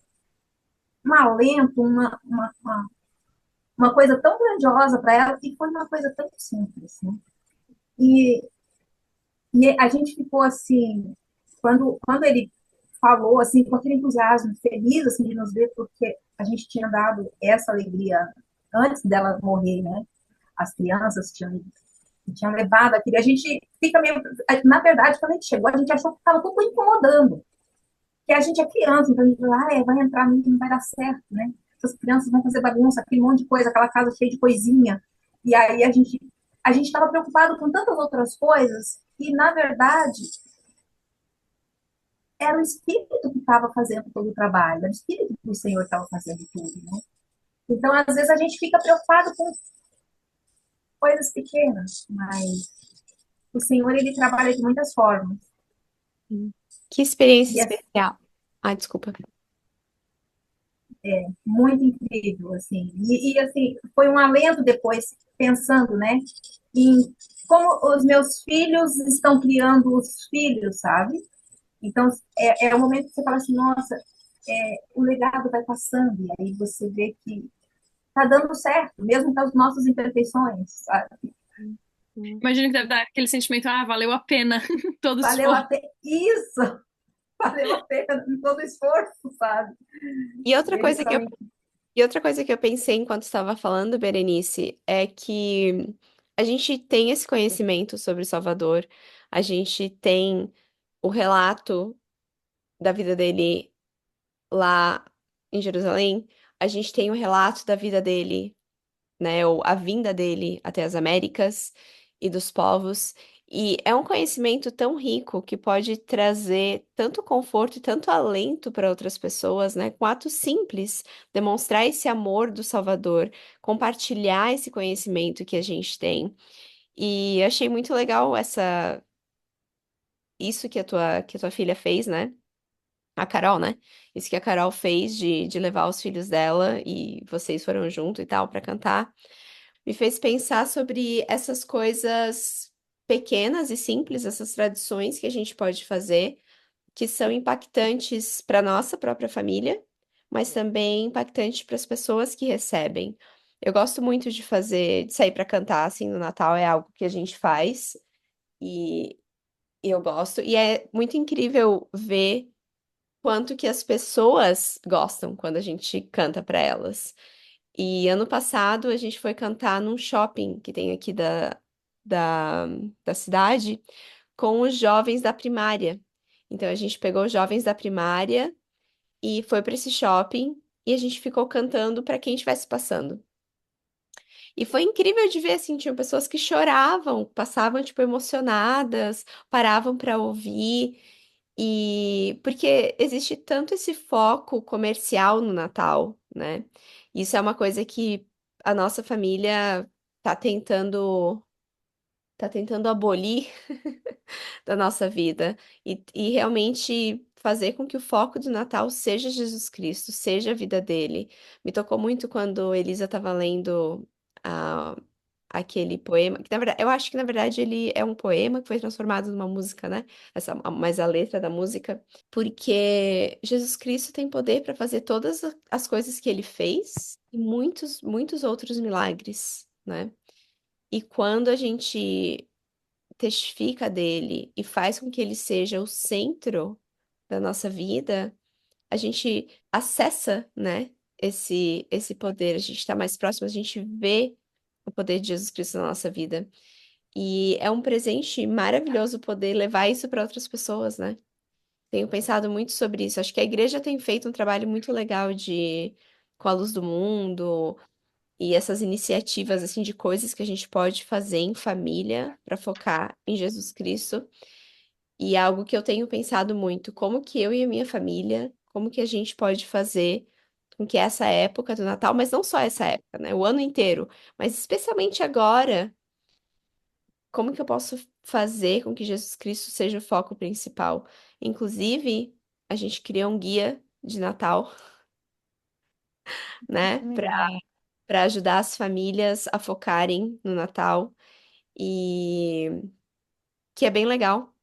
alento, uma coisa tão grandiosa para ela e foi uma coisa tão simples. Né? E, e a gente ficou assim, quando ele falou assim com aquele entusiasmo, feliz assim de nos ver, porque a gente tinha dado essa alegria antes dela morrer, né? As crianças tinham levado aquilo. A gente fica meio, na verdade, quando a gente chegou, a gente achou que estava tudo incomodando, que a gente é criança, então a gente fala, vai entrar, não vai dar certo, né? Essas crianças vão fazer bagunça, aquele monte de coisa, aquela casa cheia de coisinha. E aí a gente estava preocupado com tantas outras coisas e, na verdade, era o Espírito que estava fazendo todo o trabalho, era o Espírito que o Senhor estava fazendo tudo, né? Então, às vezes, a gente fica preocupado com coisas pequenas, mas o Senhor, ele trabalha de muitas formas. Que experiência E é especial. Ah, desculpa. muito incrível, assim. Assim, foi um alento depois, pensando, né, em como os meus filhos estão criando os filhos, sabe? Então, é o momento que você fala assim, nossa, o legado vai passando, e aí você vê que tá dando certo, mesmo com as nossas imperfeições, sabe? Imagino que deve dar aquele sentimento, valeu a pena todo o Valeu a esforço. pena, isso, valeu a pena todo o esforço, sabe? E outra Eles coisa que são, eu, e outra coisa que eu pensei enquanto estava falando, Berenice, é que a gente tem esse conhecimento sobre Salvador, a gente tem o relato da vida dele lá em Jerusalém, a gente tem o relato da vida dele, né, ou a vinda dele até as Américas e dos povos. E é um conhecimento tão rico que pode trazer tanto conforto e tanto alento para outras pessoas, né? Com atos simples, demonstrar esse amor do Salvador, compartilhar esse conhecimento que a gente tem. E eu achei muito legal isso que a tua filha fez, né? A Carol, né? Isso que a Carol fez de levar os filhos dela e vocês foram junto e tal para cantar. Me fez pensar sobre essas coisas pequenas e simples, essas tradições que a gente pode fazer, que são impactantes para nossa própria família, mas também impactantes para as pessoas que recebem. Eu gosto muito de fazer, de sair para cantar assim no Natal, é algo que a gente faz e eu gosto. E é muito incrível ver quanto que as pessoas gostam quando a gente canta para elas. E ano passado a gente foi cantar num shopping que tem aqui da, da cidade com os jovens da primária. Então a gente pegou os jovens da primária e foi para esse shopping e a gente ficou cantando para quem estivesse passando. E foi incrível de ver assim, tinham pessoas que choravam, passavam tipo emocionadas, paravam para ouvir. E porque existe tanto esse foco comercial no Natal, né? Isso é uma coisa que a nossa família tá tentando tá tentando abolir da nossa vida e realmente fazer com que o foco do Natal seja Jesus Cristo, seja a vida dele. Me tocou muito quando Elisa estava lendo a aquele poema, que na verdade, eu acho que na verdade ele é um poema que foi transformado numa música, né? Mas a letra da música, porque Jesus Cristo tem poder para fazer todas as coisas que ele fez e muitos, muitos outros milagres, né? E quando a gente testifica dele e faz com que ele seja o centro da nossa vida, a gente acessa, né, esse poder, a gente está mais próximo, a gente vê o poder de Jesus Cristo na nossa vida. E é um presente maravilhoso poder levar isso para outras pessoas, né? Tenho pensado muito sobre isso. Acho que a igreja tem feito um trabalho muito legal de com a luz do mundo e essas iniciativas assim de coisas que a gente pode fazer em família para focar em Jesus Cristo. E é algo que eu tenho pensado muito, como que eu e a minha família, como que a gente pode fazer com que essa época do Natal, mas não só essa época, né? O ano inteiro, mas especialmente agora, como que eu posso fazer com que Jesus Cristo seja o foco principal? Inclusive, a gente criou um guia de Natal, né, Que legal. para ajudar as famílias a focarem no Natal e que é bem legal.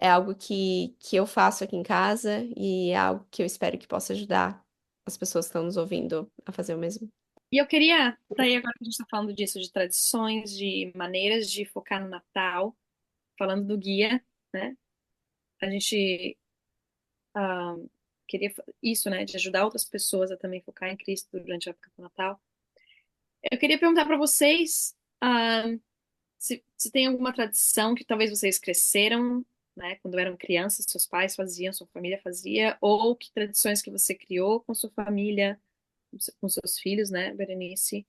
É algo que eu faço aqui em casa e é algo que eu espero que possa ajudar as pessoas que estão nos ouvindo a fazer o mesmo. E eu queria, daí agora que a gente está falando disso, de tradições, de maneiras de focar no Natal, falando do guia, né? A gente ah, queria isso, né? De ajudar outras pessoas a também focar em Cristo durante a época do Natal. Eu queria perguntar para vocês, se tem alguma tradição que talvez vocês cresceram, né? Quando eram crianças, seus pais faziam, sua família fazia, ou que tradições que você criou com sua família, com seus filhos, né, Berenice?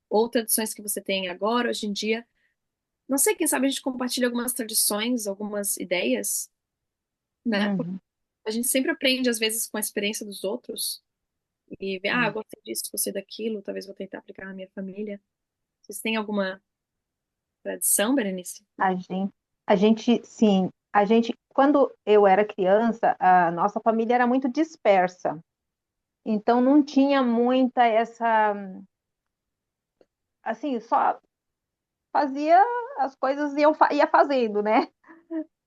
Ou tradições que você tem agora, hoje em dia. Não sei, quem sabe a gente compartilha algumas tradições, algumas ideias, né? Porque Uhum. a gente sempre aprende, às vezes, com a experiência dos outros e vê, eu gostei disso, gostei daquilo, talvez vou tentar aplicar na minha família. Vocês têm alguma tradição, Berenice? Sim, quando eu era criança, a nossa família era muito dispersa, então não tinha muita essa, assim, só fazia as coisas e ia fazendo, né?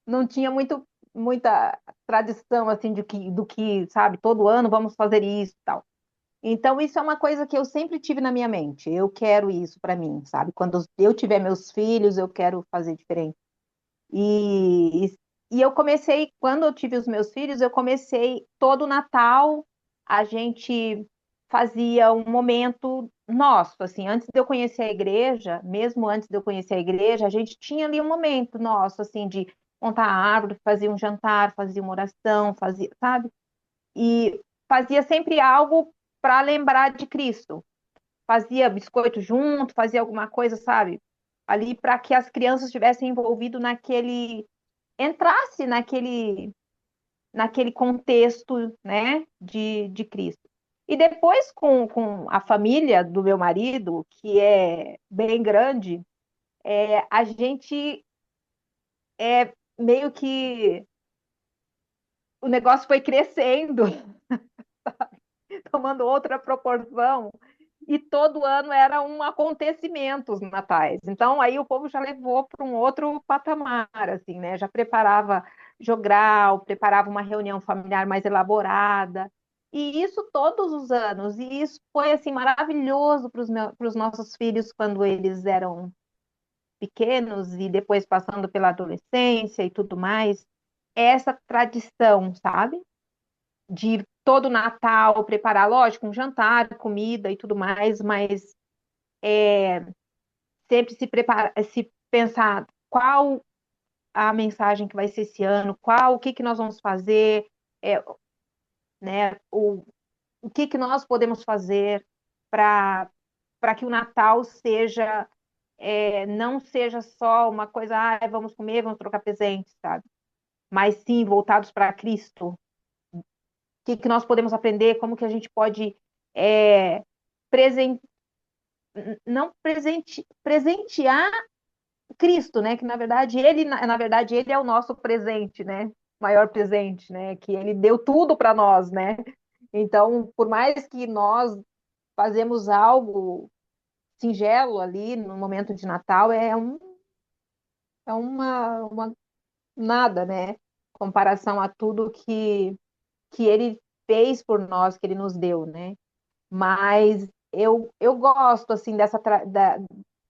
Não tinha muita tradição, assim, do que, sabe, todo ano vamos fazer isso e tal. Então, isso é uma coisa que eu sempre tive na minha mente. Eu quero isso para mim, sabe? Quando eu tiver meus filhos, eu quero fazer diferente. E, e eu comecei, quando eu tive os meus filhos, eu comecei todo Natal, a gente fazia um momento nosso, assim, antes de eu conhecer a igreja, mesmo antes de eu conhecer a igreja, a gente tinha ali um momento nosso, assim, de montar a árvore, fazia um jantar, fazia uma oração, fazia, sabe? E fazia sempre algo para lembrar de Cristo. Fazia biscoito junto, fazia alguma coisa, sabe? Ali para que as crianças estivessem envolvidas entrasse naquele contexto, né, de Cristo. E depois, com a família do meu marido, que é bem grande, a gente meio que o negócio foi crescendo, tomando outra proporção, e todo ano era um acontecimento os natais. Então aí o povo já levou para um outro patamar, assim, né? Já preparava jogral, preparava uma reunião familiar mais elaborada. E isso todos os anos. E isso foi assim maravilhoso para os nossos filhos quando eles eram pequenos e depois passando pela adolescência e tudo mais. Essa tradição, sabe? De todo Natal preparar, lógico, um jantar, comida e tudo mais, mas sempre se preparar, se pensar qual a mensagem que vai ser esse ano, o que que nós vamos fazer, é, né, o que que nós podemos fazer para que o Natal seja não seja só uma coisa, vamos comer, vamos trocar presentes, sabe? Mas sim voltados para Cristo. O que que nós podemos aprender? Como que a gente pode é, presen não presentear Cristo, né? Que na verdade ele é o nosso presente, né? Maior presente, né? Que ele deu tudo para nós, né? Então, por mais que nós fazemos algo singelo ali no momento de Natal, é uma nada, né? Comparação a tudo que ele fez por nós, que ele nos deu, né? Mas eu gosto assim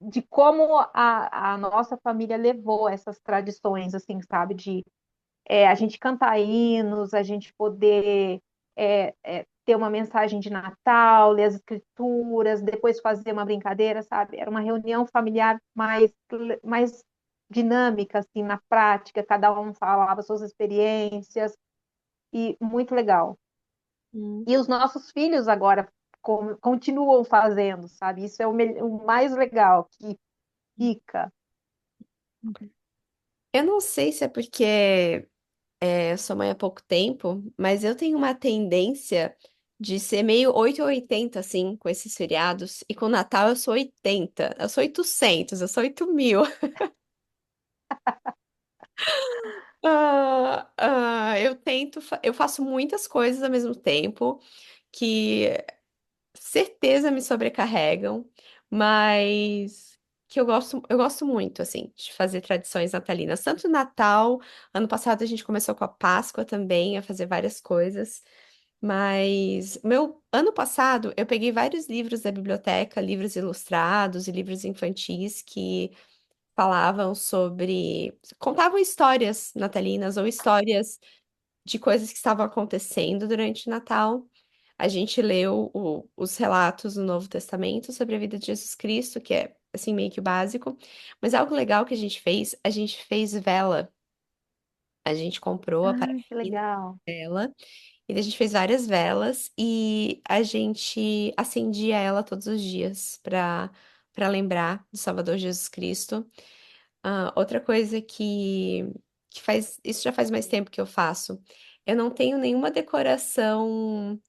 de como a nossa família levou essas tradições, assim, sabe? De a gente cantar hinos, a gente poder ter uma mensagem de Natal, ler as escrituras, depois fazer uma brincadeira, sabe? Era uma reunião familiar mais dinâmica, assim, na prática, cada um falava suas experiências, e muito legal. Hum. E os nossos filhos agora continuam fazendo, sabe? Isso é o mais legal que fica. Eu não sei se é porque eu sou mãe há pouco tempo, mas eu tenho uma tendência de ser meio 8 ou 80, assim, com esses feriados. E com o Natal eu sou 80, eu sou 800, eu sou 8.000. Eu faço muitas coisas ao mesmo tempo que certeza me sobrecarregam, mas que eu gosto muito, assim, de fazer tradições natalinas. Tanto Natal, ano passado a gente começou com a Páscoa também, a fazer várias coisas. Mas meu ano passado eu peguei vários livros da biblioteca, livros ilustrados e livros infantis que falavam sobre, contavam histórias natalinas ou histórias de coisas que estavam acontecendo durante o Natal. A gente leu os relatos do Novo Testamento sobre a vida de Jesus Cristo, que é assim meio que o básico. Mas algo legal que a gente fez vela. A gente comprou a Ah, que parafina legal. dela e a gente fez várias velas e a gente acendia ela todos os dias para lembrar do Salvador Jesus Cristo. Outra coisa que faz, isso já faz mais tempo que eu faço. Eu não tenho nenhuma decoração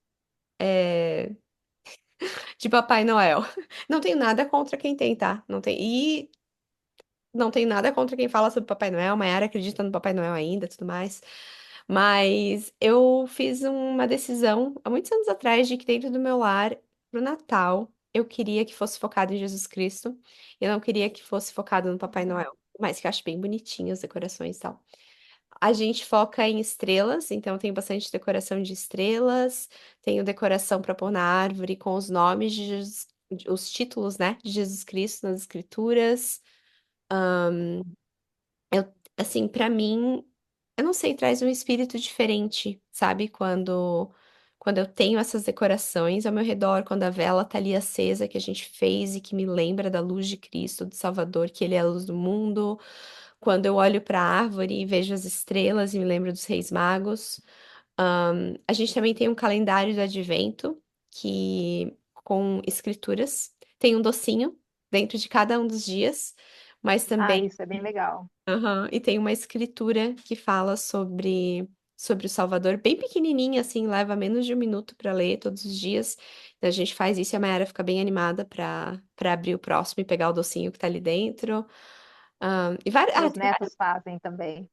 de Papai Noel. Não tenho nada contra quem tem, tá? Não tem. E não tenho nada contra quem fala sobre Papai Noel. Maiara acredita no Papai Noel ainda, tudo mais. Mas eu fiz uma decisão há muitos anos atrás de que dentro do meu lar, pro Natal, eu queria que fosse focado em Jesus Cristo. Eu não queria que fosse focado no Papai Noel. Mas que eu acho bem bonitinho as decorações e tal. A gente foca em estrelas, então tem bastante decoração de estrelas, tenho decoração para pôr na árvore com os nomes de Jesus, os títulos, né, de Jesus Cristo nas escrituras. Assim, para mim, eu não sei, traz um espírito diferente, sabe? Quando eu tenho essas decorações ao meu redor, quando a vela tá ali acesa que a gente fez e que me lembra da luz de Cristo, do Salvador, que ele é a luz do mundo. Quando eu olho para a árvore e vejo as estrelas e me lembro dos Reis Magos. A gente também tem um calendário do Advento que com escrituras. Tem um docinho dentro de cada um dos dias, mas Ah, também isso é bem legal. aham, e tem uma escritura que fala sobre o Salvador, bem pequenininha, assim, leva menos de um minuto para ler todos os dias. Então a gente faz isso e a Mayara fica bem animada para abrir o próximo e pegar o docinho que tá ali dentro. Meus Tem netos fazem também.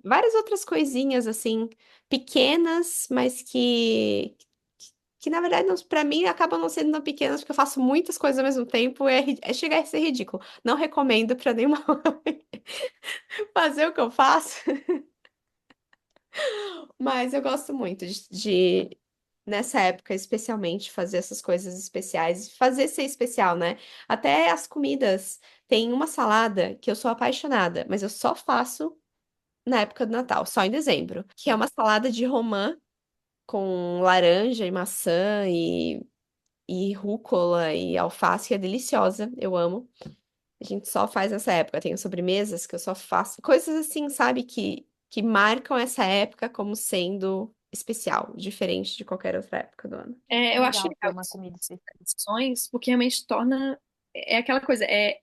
várias outras coisinhas, assim, pequenas, mas que na verdade, para mim, acabam não sendo tão pequenas, porque eu faço muitas coisas ao mesmo tempo, chega a ser ridículo. Não recomendo para nenhuma mãe fazer o que eu faço. Mas eu gosto muito nessa época, especialmente, fazer essas coisas especiais, fazer ser especial, né? Até as comidas. Tem uma salada que eu sou apaixonada, mas eu só faço na época do Natal, só em dezembro, que é uma salada de romã com laranja e maçã e rúcula e alface, que é deliciosa, eu amo. A gente só faz nessa época. Tem sobremesas que eu só faço. Coisas assim, sabe, que marcam essa época como sendo especial, diferente de qualquer outra época do ano. É, É eu acho legal ter legal uma essas comida específica. tradições, porque realmente torna. É aquela coisa, é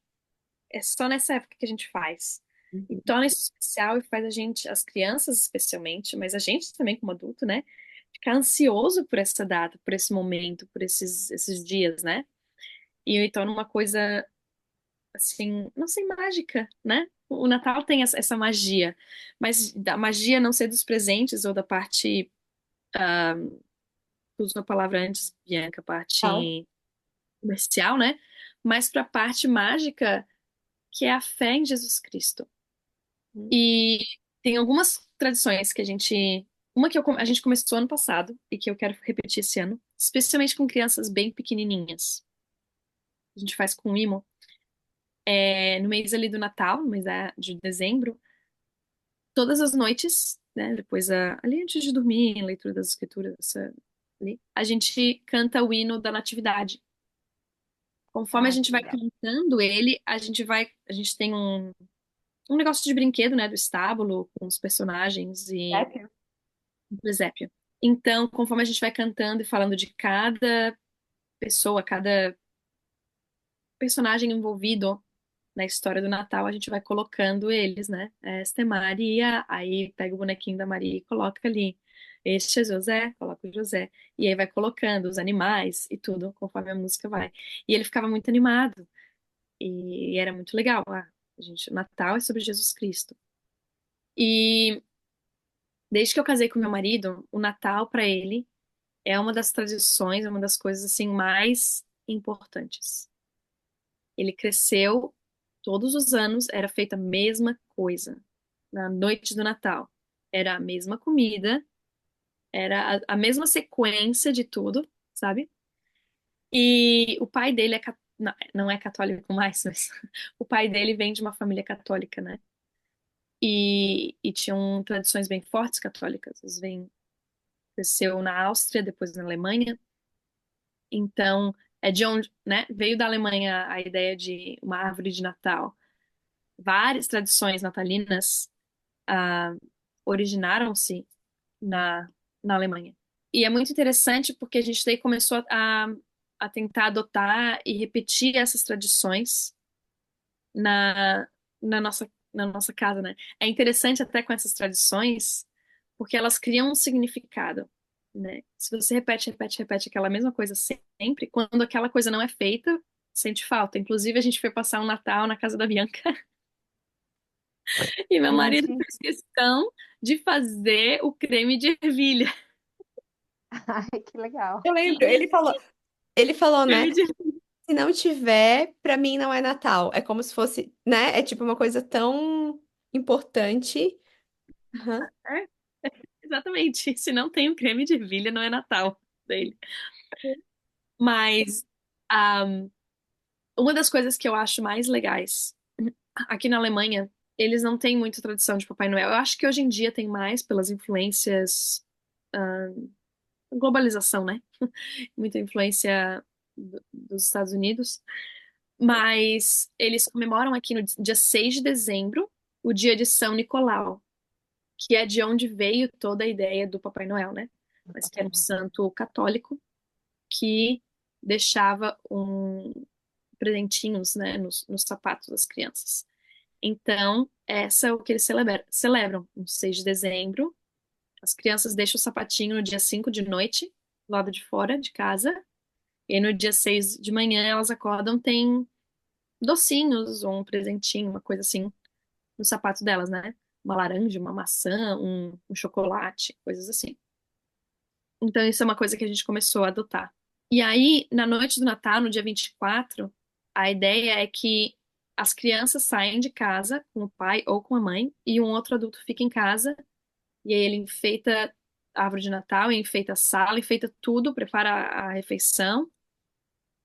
só nessa época que a gente faz. E Uhum. torna isso especial e faz a gente, as crianças especialmente, mas a gente também como adulto, né? Ficar ansioso por essa data, por esse momento, por esses dias, né? E torna uma coisa, assim, não sei, mágica, né? O Natal tem essa magia, mas da magia não ser dos presentes ou da parte, uso a palavra antes, Bianca, Tal. parte comercial, né? Mas para a parte mágica, que é a fé em Jesus Cristo. E tem algumas tradições que a gente. Uma que a gente começou ano passado e que eu quero repetir esse ano, especialmente com crianças bem pequenininhas. A gente faz com o Imo. No mês ali do Natal, no mês de dezembro, todas as noites né? Depois, ali antes de dormir, em leitura das escrituras, ali, a gente canta o hino da Natividade. Conforme a Ah, gente que vai legal. cantando ele, a gente tem um negócio de brinquedo, né, do estábulo, com os personagens e Sério? um presépio. Então, conforme a gente vai cantando e falando de cada pessoa, cada personagem envolvido na história do Natal, a gente vai colocando eles, né? Esta é Maria, aí pega o bonequinho da Maria e coloca ali. Este é José, coloca o José. E aí vai colocando os animais e tudo, conforme a música vai. E ele ficava muito animado. E era muito legal. O Natal é sobre Jesus Cristo. E desde que eu casei com meu marido, o Natal para ele é uma das tradições, é uma das coisas assim mais importantes. Ele cresceu todos os anos, era feita a mesma coisa na noite do Natal. Era a mesma comida, era a mesma sequência de tudo, sabe? E o pai dele não é católico mais, mas o pai dele vem de uma família católica, né? E tinham tradições bem fortes católicas. Cresceu na Áustria, depois na Alemanha. Então, é de onde, né? Veio da Alemanha a ideia de uma árvore de Natal. Várias tradições natalinas ah, originaram-se na, na Alemanha. E é muito interessante porque a gente daí começou a tentar adotar e repetir essas tradições na, na nossa casa, né? É interessante até com essas tradições, porque elas criam um significado, né? Se você repete, repete, repete aquela mesma coisa sempre, quando aquela coisa não é feita, sente falta. Inclusive, a gente foi passar um Natal na casa da Bianca e meu marido Gente, fez questão de fazer o creme de ervilha. ai, que legal. Eu lembro, ele falou, né? Creme de... Se não tiver, pra mim não é Natal. É como se fosse, né? É tipo uma coisa tão importante. Aham. É, exatamente. Se não tem o creme de ervilha, não é Natal dele. Mas ah, uma das coisas que eu acho mais legais aqui na Alemanha, eles não têm muita tradição de Papai Noel. Eu acho que hoje em dia tem mais pelas influências, ah, globalização, né? Muita influência dos Estados Unidos. Mas eles comemoram aqui no dia 6 de dezembro o dia de São Nicolau, que é de onde veio toda a ideia do Papai Noel, né? Mas que era um santo católico que deixava presentinhos, né, nos sapatos das crianças. Então, essa é o que eles celebram, no 6 de dezembro. As crianças deixam o sapatinho no dia 5 de noite, do lado de fora de casa. E aí, no dia 6 de manhã, elas acordam, tem docinhos ou um presentinho, uma coisa assim, no sapato delas, né? Uma laranja, uma maçã, um chocolate, coisas assim. Então, isso é uma coisa que a gente começou a adotar. E aí, na noite do Natal, no dia 24, a ideia é que as crianças saem de casa com o pai ou com a mãe e um outro adulto fica em casa e aí ele enfeita a árvore de Natal, enfeita a sala, enfeita tudo, prepara a refeição,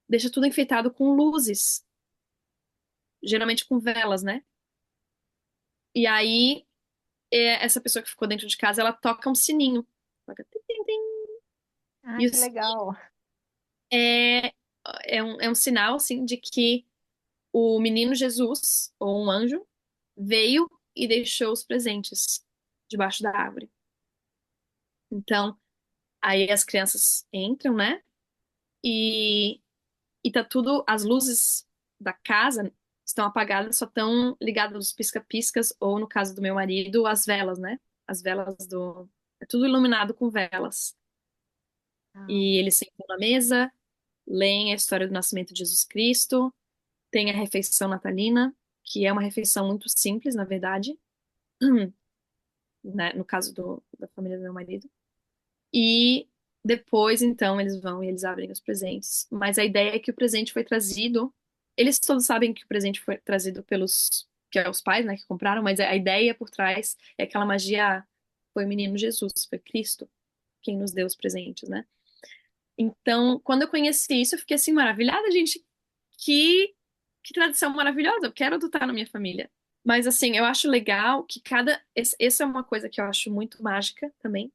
deixa tudo enfeitado com luzes, geralmente com velas, né? E aí, essa pessoa que ficou dentro de casa, ela toca um sininho. Toca tim, tim, tim. Ah, E o que legal. é, é um sinal, assim, de que o menino Jesus, ou um anjo, veio e deixou os presentes debaixo da árvore. Então, aí as crianças entram, né? E, e tá tudo, as luzes da casa estão apagadas, só estão ligadas os pisca-piscas, ou no caso do meu marido, as velas, né? As velas do. É tudo iluminado com velas. Ah, E eles sentam na mesa, leem a história do nascimento de Jesus Cristo, tem a refeição natalina, que é uma refeição muito simples, na verdade, né, no caso da família do meu marido. E depois, então, eles vão e eles abrem os presentes. Mas a ideia é que o presente foi trazido. Eles todos sabem que o presente foi trazido pelos, que é os pais, né, que compraram, mas a ideia por trás é aquela magia, foi o menino Jesus, foi Cristo quem nos deu os presentes, né? Então, quando eu conheci isso, eu fiquei assim maravilhada, gente. Que, que tradição maravilhosa. Eu quero adotar na minha família. Mas assim, eu acho legal que essa é uma coisa que eu acho muito mágica também.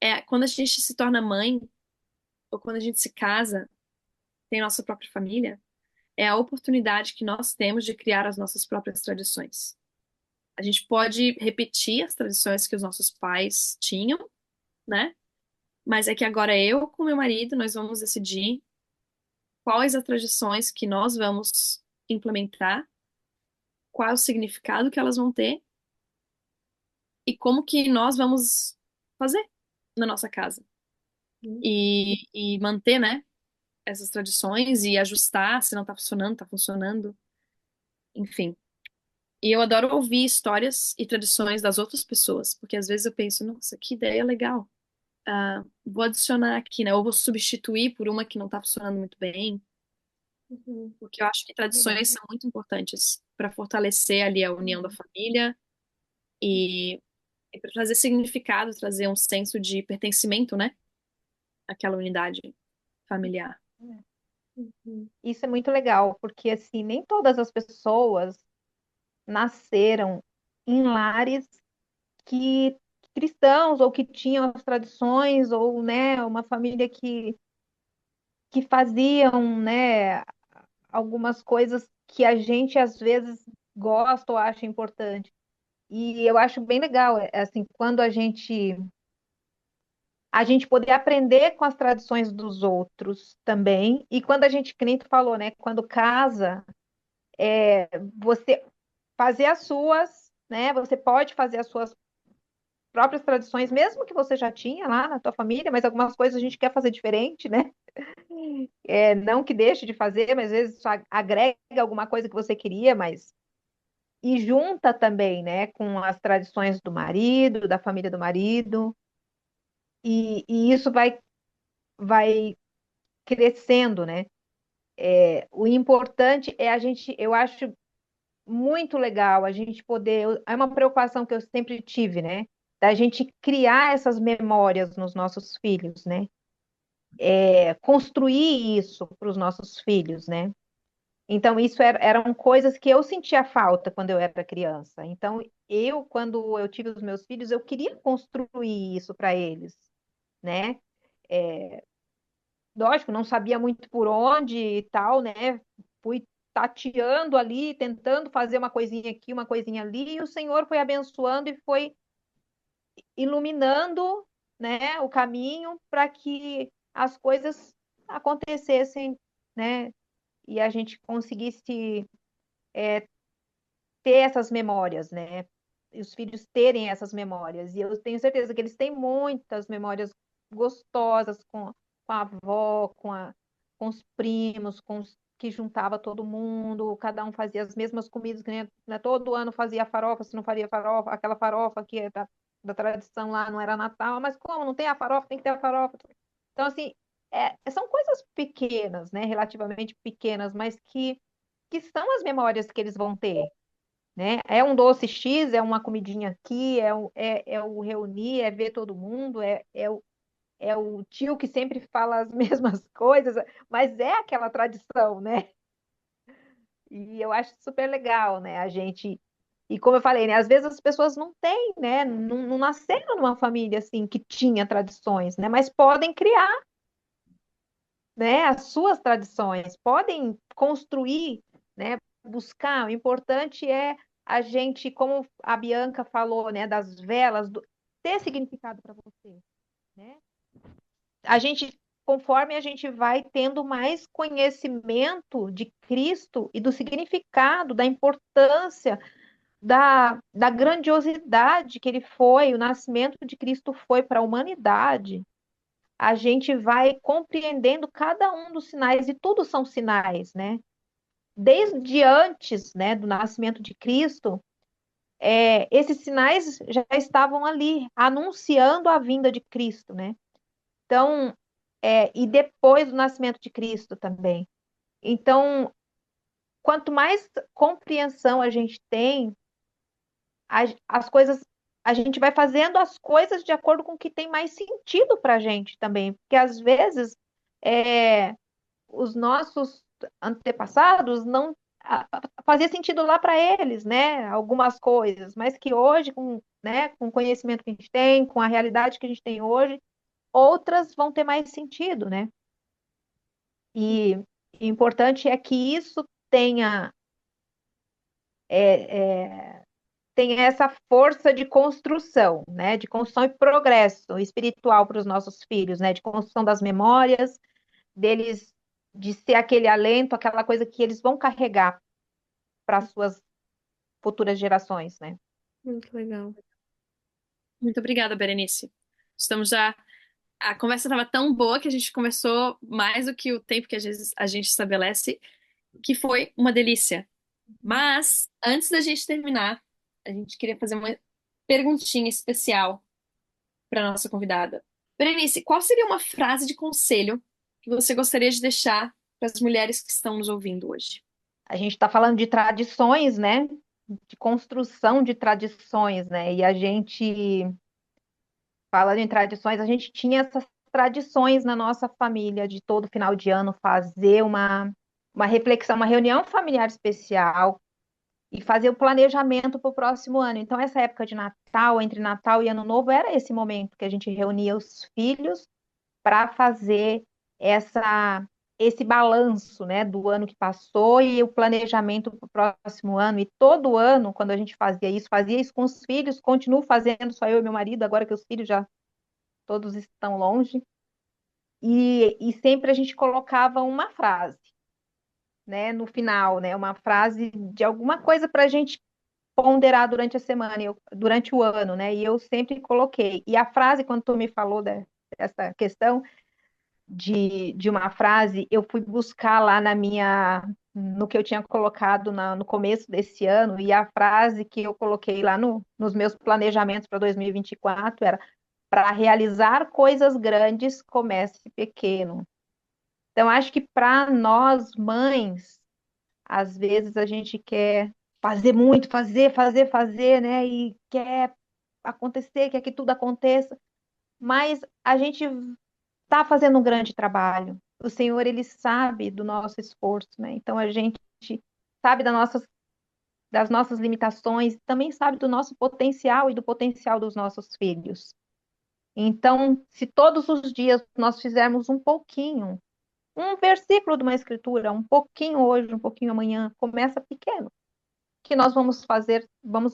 É quando a gente se torna mãe, ou quando a gente se casa, tem nossa própria família, é a oportunidade que nós temos de criar as nossas próprias tradições. A gente pode repetir as tradições que os nossos pais tinham, né? Mas é que agora eu com meu marido, nós vamos decidir quais as tradições que nós vamos implementar, qual é o significado que elas vão ter e como que nós vamos fazer na nossa casa. E manter, né, essas tradições e ajustar se não tá funcionando, enfim. E eu adoro ouvir histórias e tradições das outras pessoas, porque às vezes eu penso, nossa, que ideia legal. Vou adicionar aqui, né? Ou vou substituir por uma que não tá funcionando muito bem, Uhum. porque eu acho que Legal. tradições são muito importantes para fortalecer ali a união da Uhum. família e, e para trazer significado, trazer um senso de pertencimento, né? Àquela unidade familiar. Uhum. Isso é muito legal, porque assim, nem todas as pessoas nasceram em lares que cristãos ou que tinham as tradições ou, né, uma família que faziam, né, algumas coisas que a gente às vezes gosta ou acha importante. E eu acho bem legal, assim, quando a gente poder aprender com as tradições dos outros também. E quando a gente, que nem tu falou, né, quando casa, você fazer as suas, né? Você pode fazer as suas próprias tradições, mesmo que você já tinha lá na tua família, mas algumas coisas a gente quer fazer diferente, né? Não que deixe de fazer, mas às vezes só agrega alguma coisa que você queria, mas e junta também, né, com as tradições do marido, da família do marido, e isso vai crescendo, né? O importante é a gente, eu acho muito legal a gente poder, é uma preocupação que eu sempre tive, né? Da gente criar essas memórias nos nossos filhos, né? Construir isso para os nossos filhos, né? Então, isso eram coisas que eu sentia falta quando eu era criança. Então, quando eu tive os meus filhos, eu queria construir isso para eles, né? Lógico, não sabia muito por onde e tal, né? Fui tateando ali, tentando fazer uma coisinha aqui, uma coisinha ali, e o Senhor foi abençoando e foi iluminando, né, o caminho para que as coisas acontecessem, né? E a gente conseguisse ter essas memórias, né? E os filhos terem essas memórias. E eu tenho certeza que eles têm muitas memórias gostosas com a avó, com os primos, que juntava todo mundo, cada um fazia as mesmas comidas, que nem, né, todo ano fazia farofa, se não faria farofa, aquela farofa que é da tradição lá não era Natal, mas como não tem a farofa, tem que ter a farofa. Então, assim, são coisas pequenas, né, relativamente pequenas, mas que são as memórias que eles vão ter, né? É um doce X, é uma comidinha aqui, é o reunir, é ver todo mundo, é o tio que sempre fala as mesmas coisas, mas é aquela tradição, né? E eu acho super legal, né? E como eu falei, né? Às vezes as pessoas não têm, né? Não nasceram numa família assim que tinha tradições, né? Mas podem criar, né? As suas tradições, podem construir, né? Buscar. O importante é a gente, como a Bianca falou, né? Das velas, ter significado para você, né? A gente, conforme a gente vai tendo mais conhecimento de Cristo e do significado, da importância, da grandiosidade que ele foi, o nascimento de Cristo foi para a humanidade, a gente vai compreendendo cada um dos sinais, e tudo são sinais, né? Desde antes, né, do nascimento de Cristo, esses sinais já estavam ali, anunciando a vinda de Cristo, né? Então, e depois do nascimento de Cristo também. Então, quanto mais compreensão a gente tem, as coisas, a gente vai fazendo as coisas de acordo com o que tem mais sentido para a gente também, porque às vezes é, os nossos antepassados não fazia sentido lá para eles, né? Algumas coisas, mas que hoje, com o conhecimento que a gente tem, com a realidade que a gente tem hoje, outras vão ter mais sentido, né? E o importante é que isso é, tenha essa força de construção, né? De construção e progresso espiritual para os nossos filhos, né? De construção das memórias, deles, de ser aquele alento, aquela coisa que eles vão carregar para as suas futuras gerações, né? Muito legal. Muito obrigada, Berenice. Estamos já. A conversa estava tão boa que a gente conversou mais do que o tempo que às vezes a gente estabelece, que foi uma delícia. Mas, antes da gente terminar, a gente queria fazer uma perguntinha especial para nossa convidada. Berenice, qual seria uma frase de conselho que você gostaria de deixar para as mulheres que estão nos ouvindo hoje? A gente está falando de tradições, né? De construção de tradições, né? E a gente, falando em tradições, a gente tinha essas tradições na nossa família de todo final de ano fazer uma reflexão, uma reunião familiar especial e fazer o planejamento para o próximo ano. Então, essa época de Natal, entre Natal e Ano Novo, era esse momento que a gente reunia os filhos para fazer essa esse balanço, né, do ano que passou e o planejamento para o próximo ano. E todo ano, quando a gente fazia isso com os filhos, continuo fazendo, só eu e meu marido, agora que os filhos já todos estão longe. E sempre a gente colocava uma frase, né, no final, né, uma frase de alguma coisa para a gente ponderar durante a semana, durante o ano, né? E eu sempre coloquei. E a frase, quando tu me falou dessa questão de uma frase, eu fui buscar lá no que eu tinha colocado no começo desse ano, e a frase que eu coloquei lá nos meus planejamentos para 2024 era: para realizar coisas grandes, comece pequeno. Então, acho que para nós, mães, às vezes a gente quer fazer muito, fazer, né? E quer acontecer, quer que tudo aconteça, mas a gente está fazendo um grande trabalho. O Senhor, ele sabe do nosso esforço, né? Então a gente sabe das nossas limitações, também sabe do nosso potencial e do potencial dos nossos filhos. Então, se todos os dias nós fizermos um pouquinho, um versículo de uma escritura, um pouquinho hoje, um pouquinho amanhã, começa pequeno, que nós vamos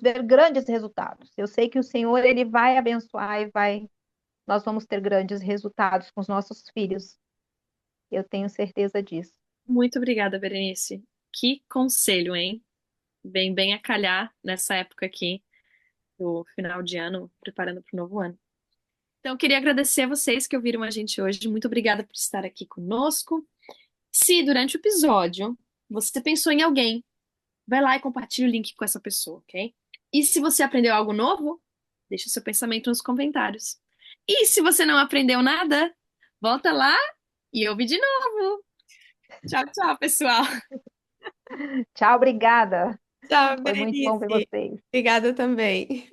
ver grandes resultados. Eu sei que o Senhor, ele vai abençoar nós vamos ter grandes resultados com os nossos filhos. Eu tenho certeza disso. Muito obrigada, Berenice. Que conselho, hein? Bem, bem a calhar nessa época aqui do final de ano, preparando para o novo ano. Então, eu queria agradecer a vocês que ouviram a gente hoje. Muito obrigada por estar aqui conosco. Se durante o episódio você pensou em alguém, vai lá e compartilhe o link com essa pessoa, ok? E se você aprendeu algo novo, deixa o seu pensamento nos comentários. E se você não aprendeu nada, volta lá e ouve de novo. Tchau, tchau, pessoal. Tchau, obrigada. Tchau, Foi muito bom ver Berenice. vocês. Obrigada também.